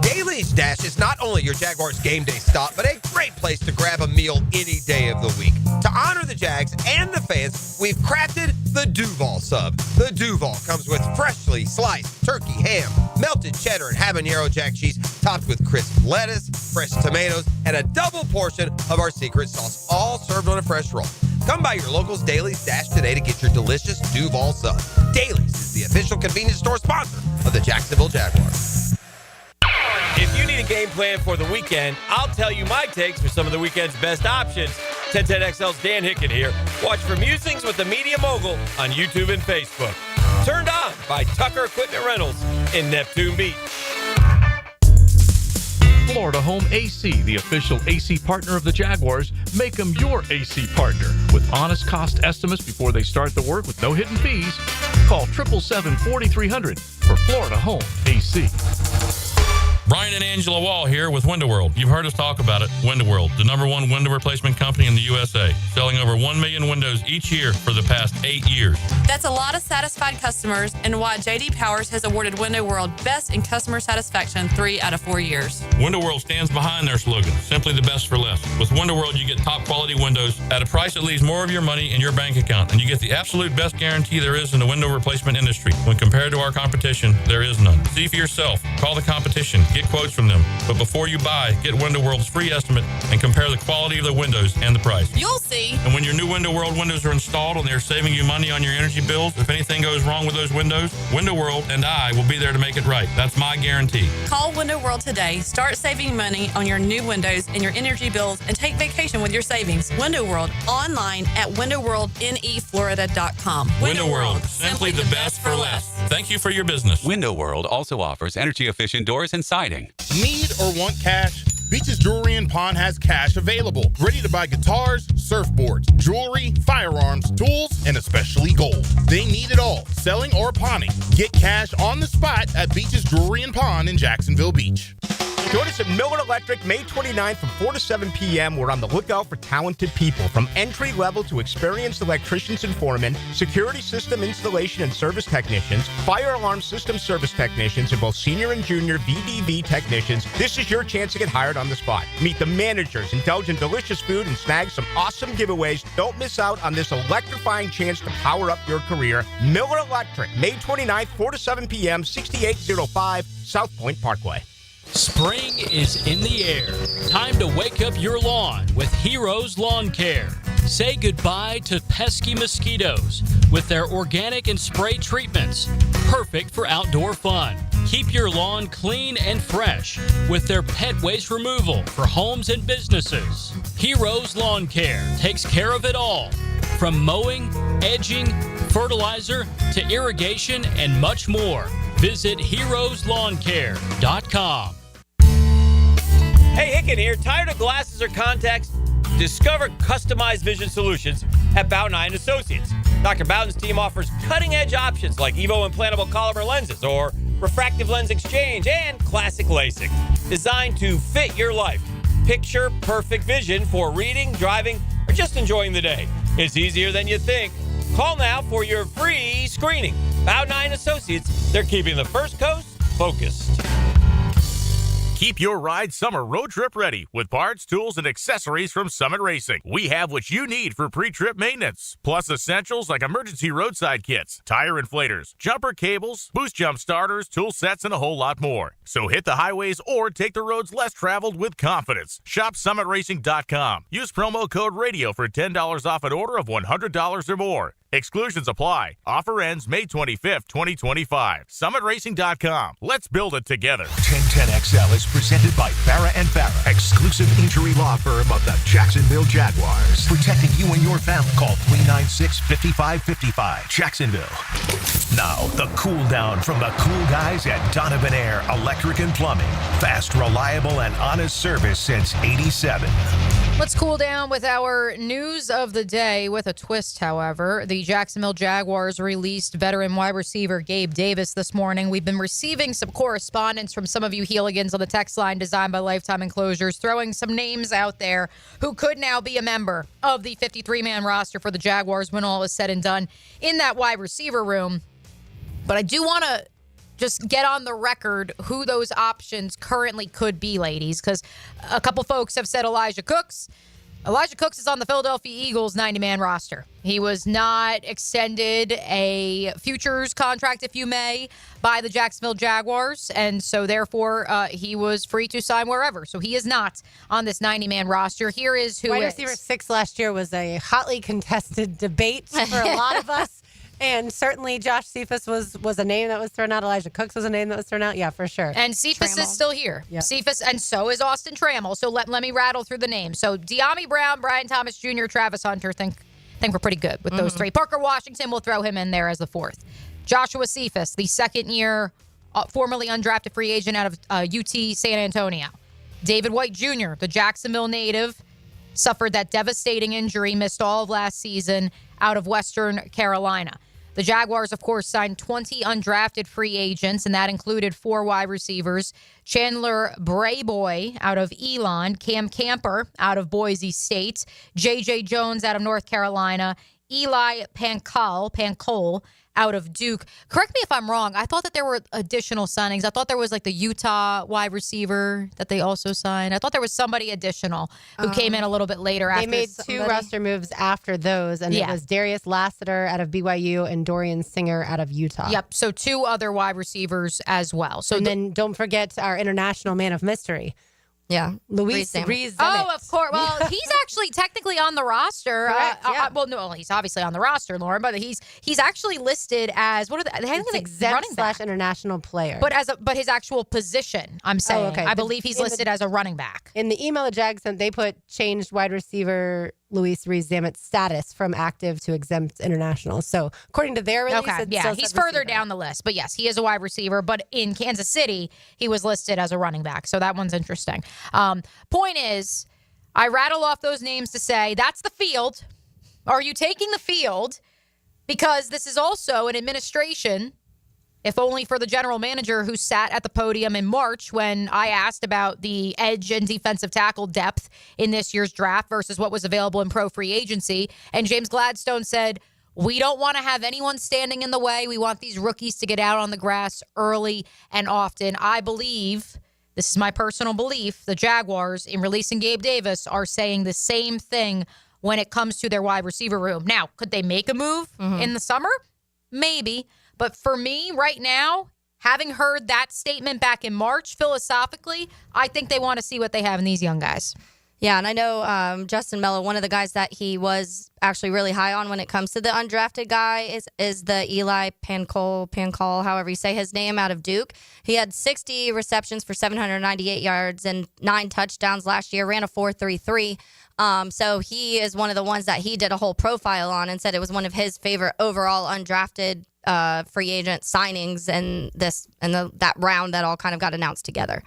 Daly's Dash is not only your Jaguars game day stop, but a great place to grab a meal any day of the week. To honor the Jags and the fans, we've crafted the Duval sub. The Duval comes with freshly sliced turkey, ham, melted cheddar, and habanero jack cheese, topped with crisp lettuce, fresh tomatoes, and a double portion of our secret sauce, all served on a fresh roll. Come by your local's Daly's Dash today to get your delicious Duval sub. Daly's is the official convenience store sponsor of the Jacksonville Jaguars. If you need a game plan for the weekend, I'll tell you my takes for some of the weekend's best options. 1010XL's Dan Hicken here. Watch for Musings with the Media Mogul on YouTube and Facebook. Turned on by Tucker Equipment Rentals in Neptune Beach. Florida Home AC, the official AC partner of the Jaguars. Make them your AC partner with honest cost estimates before they start the work with no hidden fees. Call 777-4300 for Florida Home AC. Brian and Angela Wall here with Window World. You've heard us talk about it. Window World, the #1 window replacement company in the USA, selling over 1 million windows each year for the past 8 years. That's a lot of satisfied customers and why J.D. Powers has awarded Window World Best in Customer Satisfaction 3 out of 4 years. Window World stands behind their slogan, simply the best for less. With Window World, you get top quality windows at a price that leaves more of your money in your bank account, and you get the absolute best guarantee there is in the window replacement industry. When compared to our competition, there is none. See for yourself. Call the competition. Get quotes from them. But before you buy, get Window World's free estimate and compare the quality of the windows and the price. You'll see. And when your new Window World windows are installed and they're saving you money on your energy bills, if anything goes wrong with those windows, Window World and I will be there to make it right. That's my guarantee. Call Window World today. Start saving money on your new windows and your energy bills and take vacation with your savings. Window World, online at windowworldneflorida.com. Window World, simply the best for less. Thank you for your business. Window World also offers energy-efficient doors and siding. Need or want cash? Beaches Jewelry and Pawn has cash available. Ready to buy guitars, surfboards, jewelry, firearms, tools, and especially gold. They need it all, selling or pawning. Get cash on the spot at Beaches Jewelry and Pawn in Jacksonville Beach. Join us at Miller Electric May 29th from 4 to 7 p.m. We're on the lookout for talented people, from entry level to experienced electricians and foremen, security system installation and service technicians, fire alarm system service technicians, and both senior and junior VDV technicians. This is your chance to get hired on the spot. Meet the managers, indulge in delicious food, and snag some awesome giveaways. Don't miss out on this electrifying chance to power up your career. Miller Electric, May 29th, 4 to 7 p.m., 6805 South Point Parkway. Spring is in the air. Time to wake up your lawn with Heroes Lawn Care. Say goodbye to pesky mosquitoes with their organic and spray treatments. Perfect for outdoor fun. Keep your lawn clean and fresh with their pet waste removal for homes and businesses. Heroes Lawn Care takes care of it all. From mowing, edging, fertilizer, to irrigation, and much more. Visit heroeslawncare.com. Hey, Hicken here. Tired of glasses or contacts? Discover customized vision solutions at Bowden Eye & Associates. Dr. Bowden's team offers cutting-edge options like Evo implantable Collamer lenses or refractive lens exchange and classic LASIK, designed to fit your life. Picture perfect vision for reading, driving, or just enjoying the day. It's easier than you think. Call now for your free screening. Bowden Eye & Associates, they're keeping the First Coast focused. Keep your ride summer road trip ready with parts, tools, and accessories from Summit Racing. We have what you need for pre-trip maintenance, plus essentials like emergency roadside kits, tire inflators, jumper cables, boost jump starters, tool sets, and a whole lot more. So hit the highways or take the roads less traveled with confidence. Shop summitracing.com. Use promo code RADIO for $10 off an order of $100 or more. Exclusions apply. Offer ends May 25th, 2025. SummitRacing.com. Let's build it together. 1010XL is presented by Farah & Farah, exclusive injury law firm of the Jacksonville Jaguars. Protecting you and your family. Call 396-5555. Jacksonville. Now, the cool down from the cool guys at Donovan Air Electric and Plumbing. Fast, reliable, and honest service since '87. Let's cool down with our news of the day with a twist, however. The Jacksonville Jaguars released veteran wide receiver Gabe Davis this morning. We've been receiving some correspondence from some of you Heeligans on the text line designed by Lifetime Enclosures, throwing some names out there who could now be a member of the 53-man roster for the Jaguars when all is said and done in that wide receiver room. But I do want to just get on the record who those options currently could be, ladies, because a couple folks have said Elijah Cooks. Elijah Cooks is on the Philadelphia Eagles 90-man roster. He was not extended a futures contract, if you may, by the Jacksonville Jaguars, and so therefore he was free to sign wherever. So he is not on this 90-man roster. Here is who wide is. receiver 6 last year was a hotly contested debate for a lot of us. And certainly Josh Cephas was a name that was thrown out. Elijah Cooks was a name that was thrown out. Yeah, for sure. And Cephas is still here. Yep. Cephas, and so is Austin Trammell. So let me rattle through the names. So De'Ami Brown, Brian Thomas Jr., Travis Hunter, think we're pretty good with those three. Parker Washington, we'll throw him in there as the fourth. Joshua Cephas, the second-year, formerly undrafted free agent out of UT San Antonio. David White Jr., the Jacksonville native, suffered that devastating injury, missed all of last season out of Western Carolina. The Jaguars, of course, signed 20 undrafted free agents, and that included 4 wide receivers. Chandler Brayboy out of Elon, Cam Camper out of Boise State, J.J. Jones out of North Carolina, Eli Pancol out of Duke. Correct me if I'm wrong. I thought that there were additional signings. I thought there was like the Utah wide receiver that they also signed. I thought there was somebody additional who came in a little bit later. They made two roster moves after those, and it was Darius Lassiter out of BYU and Dorian Singer out of Utah. Yep. So 2 other wide receivers as well. So then don't forget our international man of mystery. Yeah, Luis Rees. Oh, of course. Well, he's actually technically on the roster. Correct, yeah. Well, no, he's obviously on the roster, Lauren, but he's actually listed as what are they? I think it's exempt / international player. But his actual position, I'm saying. okay. I believe he's listed as a running back. In the email the Jags sent, they put changed wide receiver Luis Rees-Zammit's status from active to exempt international. So according to their release, he's further down the list. But yes, he is a wide receiver. But in Kansas City, he was listed as a running back. So that one's interesting. Point is, I rattle off those names to say that's the field. Are you taking the field? Because this is also an administration, if only for the general manager who sat at the podium in March when I asked about the edge and defensive tackle depth in this year's draft versus what was available in pro free agency. And James Gladstone said, we don't want to have anyone standing in the way. We want these rookies to get out on the grass early and often. I believe, this is my personal belief, the Jaguars, in releasing Gabe Davis, are saying the same thing when it comes to their wide receiver room. Now, could they make a move in the summer? Maybe. But for me, right now, having heard that statement back in March, philosophically, I think they want to see what they have in these young guys. Yeah, and I know Justin Mello, one of the guys that he was actually really high on when it comes to the undrafted guy is the Eli Pancol, however you say his name, out of Duke. He had 60 receptions for 798 yards and 9 touchdowns last year, ran a 4.33. So he is one of the ones that he did a whole profile on and said it was one of his favorite overall undrafted free agent signings in that round that all kind of got announced together.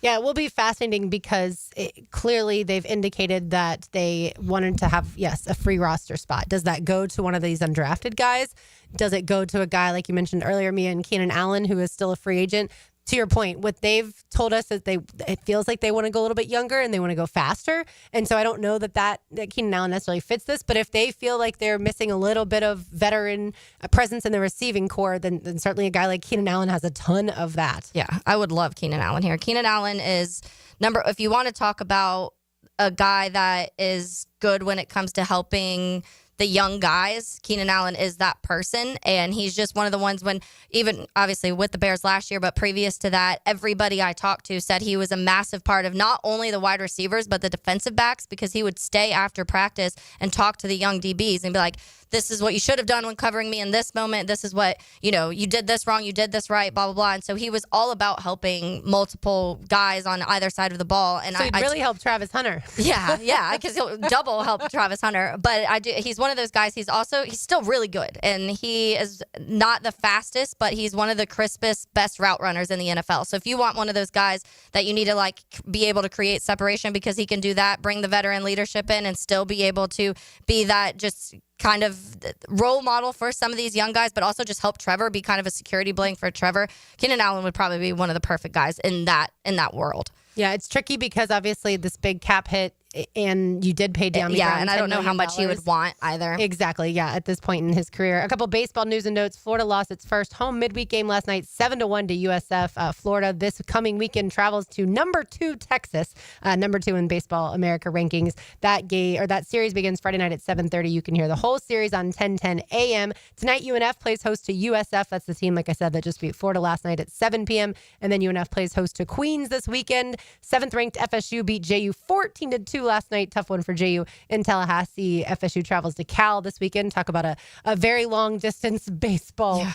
Yeah, it will be fascinating because clearly they've indicated that they wanted to have, yes, a free roster spot. Does that go to one of these undrafted guys? Does it go to a guy, like you mentioned earlier, Mia, and Keenan Allen, who is still a free agent? To your point, what they've told us is it feels like they want to go a little bit younger and they want to go faster. And so I don't know that Keenan Allen necessarily fits this, but if they feel like they're missing a little bit of veteran presence in the receiving core, then certainly a guy like Keenan Allen has a ton of that. Yeah, I would love Keenan Allen here. Keenan Allen is if you want to talk about a guy that is good when it comes to helping the young guys, Keenan Allen is that person. And he's just one of the ones when, even obviously with the Bears last year, but previous to that, everybody I talked to said he was a massive part of not only the wide receivers, but the defensive backs, because he would stay after practice and talk to the young DBs and be like, this is what you should have done when covering me in this moment. This is what, you did this wrong. You did this right, blah, blah, blah. And so he was all about helping multiple guys on either side of the ball. And so he really helped Travis Hunter. Yeah, because he'll double help Travis Hunter. But he's one of those guys. He's still really good. And he is not the fastest, but he's one of the crispest, best route runners in the NFL. So if you want one of those guys that you need to be able to create separation because he can do that, bring the veteran leadership in and still be able to be that just kind of role model for some of these young guys, but also just help Trevor be kind of a security blanket for Trevor. Keenan Allen would probably be one of the perfect guys in that world. Yeah, it's tricky because obviously this big cap hit, and you did pay De'Ami Brown and I don't know how much he would want either. Exactly, yeah, at this point in his career. A couple baseball news and notes. Florida lost its first home midweek game last night, 7-1 to USF. Florida this coming weekend travels to number 2 Texas, number 2 in Baseball America rankings. That series begins Friday night at 7:30. You can hear the whole series on 10:10 a.m. Tonight, UNF plays host to USF. That's the team, like I said, that just beat Florida last night at 7 p.m. And then UNF plays host to Queens this weekend. 7th-ranked FSU beat JU 14-2 last night. Tough one for JU in Tallahassee. FSU travels to Cal this weekend. Talk about a very long-distance baseball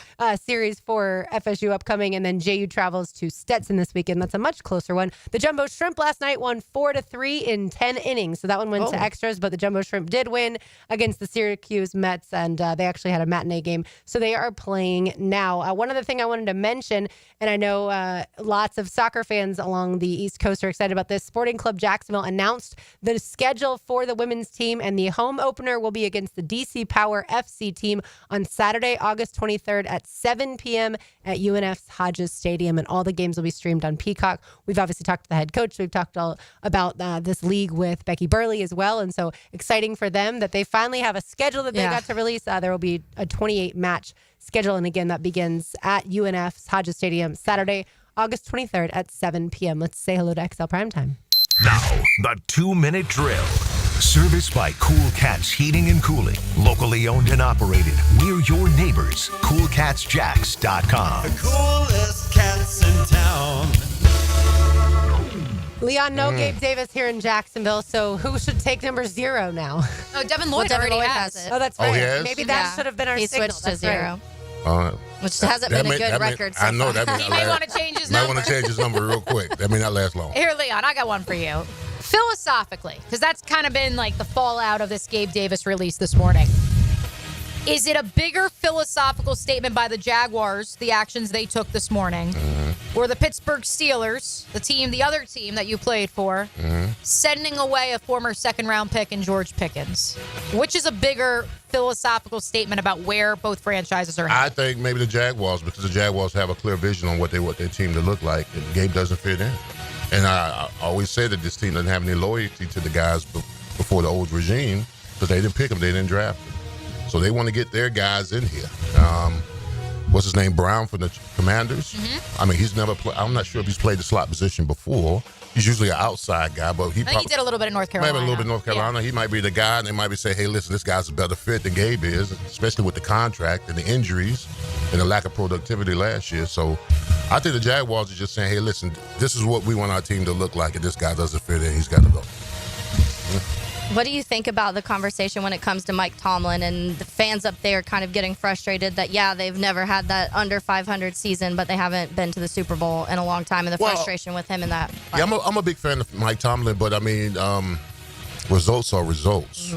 series for FSU upcoming. And then JU travels to Stetson this weekend. That's a much closer one. The Jumbo Shrimp last night won 4-3 in 10 innings. So that one went to extras, but the Jumbo Shrimp did win against the Syracuse Mets, and they actually had a matinee game. So they are playing now. One other thing I wanted to mention, and I know lots of soccer fans along the East Coast are excited about this. Sporting Club Jacksonville announced the schedule for the women's team, and the home opener will be against the DC Power FC team on Saturday, August 23rd at 7 p.m. at UNF's Hodges Stadium, and all the games will be streamed on Peacock. We've obviously talked to the head coach. We've talked all about this league with Becky Burley as well, and so exciting for them that they finally have a schedule that they got to release. There will be a 28-match schedule, and again, that begins at UNF's Hodges Stadium Saturday, August 23rd at 7 p.m. Let's say hello to XL Primetime. Now, the 2-minute drill. Serviced by Cool Cats Heating and Cooling. Locally owned and operated. We're your neighbors. CoolCatsJacks.com. The coolest cats in town. Leon, no Gabe Davis here in Jacksonville, so who should take number 0 now? Oh, Devin Lloyd already has it. Oh, that's right. Oh, he has? Maybe that should have been our He signal. switched to That's 0. right. Which hasn't been a good record so I know far. that. He may want to change his Might number. want to change his number real quick. That may not last long. Here, Leon, I got one for you. Philosophically, because that's kind of been like the fallout of this Gabe Davis release this morning. Is it a bigger philosophical statement by the Jaguars, the actions they took this morning, or the Pittsburgh Steelers, the other team that you played for, sending away a former second-round pick in George Pickens? Which is a bigger philosophical statement about where both franchises are headed? I think maybe the Jaguars, because the Jaguars have a clear vision on what they want their team to look like, and Gabe doesn't fit in. And I always say that this team doesn't have any loyalty to the guys before the old regime, because they didn't pick them, they didn't draft them. So they want to get their guys in here. What's his name? Brown from the Commanders. I mean, he's never played. I'm not sure if he's played the slot position before. He's usually an outside guy, but I think he did a little bit in North Carolina. Maybe a little bit in North Carolina. He might be the guy, and they might be saying, hey, listen, this guy's a better fit than Gabe is, especially with the contract and the injuries and the lack of productivity last year. So I think the Jaguars are just saying, hey, listen, this is what we want our team to look like, and this guy doesn't fit in. He's got to go. What do you think about the conversation when it comes to Mike Tomlin and the fans up there kind of getting frustrated that, they've never had that under 500 season, but they haven't been to the Super Bowl in a long time, and the frustration with him in that? Yeah, I'm a big fan of Mike Tomlin, but I mean, results are results.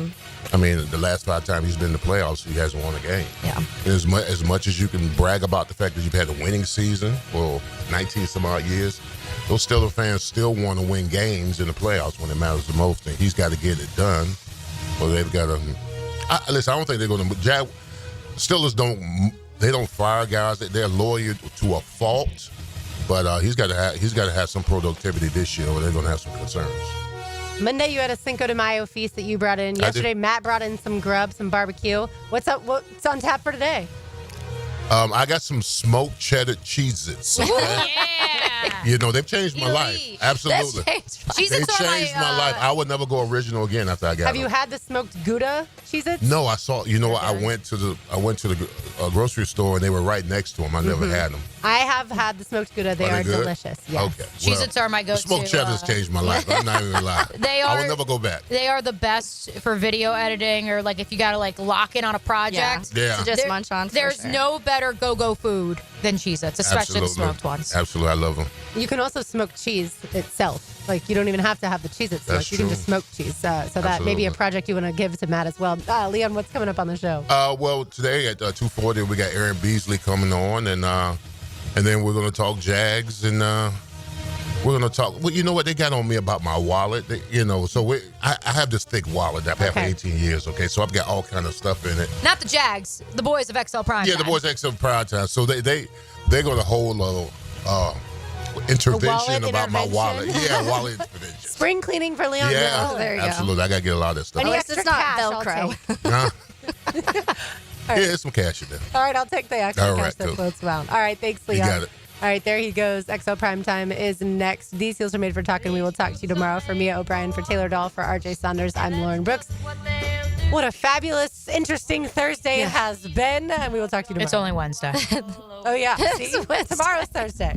I mean, the last 5 times he's been in the playoffs, he hasn't won a game. Yeah. And as much as you can brag about the fact that you've had a winning season for 19 some odd years, those Steelers fans still want to win games in the playoffs when it matters the most. And he's got to get it done. Or they've got to. Listen, I don't think they're going to. Steelers don't fire guys. They're loyal to a fault. But he's got to have some productivity this year, or they're going to have some concerns. Monday, you had a Cinco de Mayo feast that you brought in. Yesterday, Matt brought in some grub, some barbecue. What's up? What's on tap for today? I got some smoked cheddar Cheez-Its. Okay? You know, they've changed my life. Absolutely. They've changed my life. I would never go original again after I got Have them. you had the smoked Gouda Cheez-Its? No, I saw. You know what? I went to the grocery store, and they were right next to them. I never had them. I have had the smoked Gouda. They are good? delicious. Yes. Okay. Cheez-Its are my go-to. Smoked cheddar's changed my life. I'm not even gonna lie. I will never go back. They are the best for video editing, or like if you got to lock in on a project. Yeah. To just munch on. There's no better go-go food than Cheez-Its, especially the smoked ones. Absolutely, I love them. You can also smoke cheese itself. Like, you don't even have to have the Cheez-Its smoked. You can just smoke cheese. So that may be a project you want to give to Matt as well. Leon, what's coming up on the show? Well, today at 2:40, we got Aaron Beasley coming on, and then we're going to talk Jags, and we're going to talk. Well, you know what? They got on me about my wallet. I have this thick wallet that I've had for 18 years, okay? So I've got all kind of stuff in it. Not the Jags, the boys of XL Prime. Yeah, the boys of XL Prime Time. So they're going to hold a intervention about my wallet. Yeah, wallet intervention. Spring cleaning for Leon. Yeah, Oh, there you absolutely. go. I got to get a lot of that stuff. Any At least extra it's not cash, Velcro. I'll take. Yeah, there's some cash in there. All right, I'll take the extra All cash right, that cool. floats around. All right, thanks, Leon. You got it. All right, there he goes. XL Prime Time is next. These seals are made for talking. We will talk to you tomorrow. For Mia O'Brien, for Taylor Dahl, for RJ Saunders, I'm Lauren Brooks. What a fabulous, interesting Thursday it has been. And we will talk to you tomorrow. It's only Wednesday. Oh, yeah. See? Tomorrow's Thursday.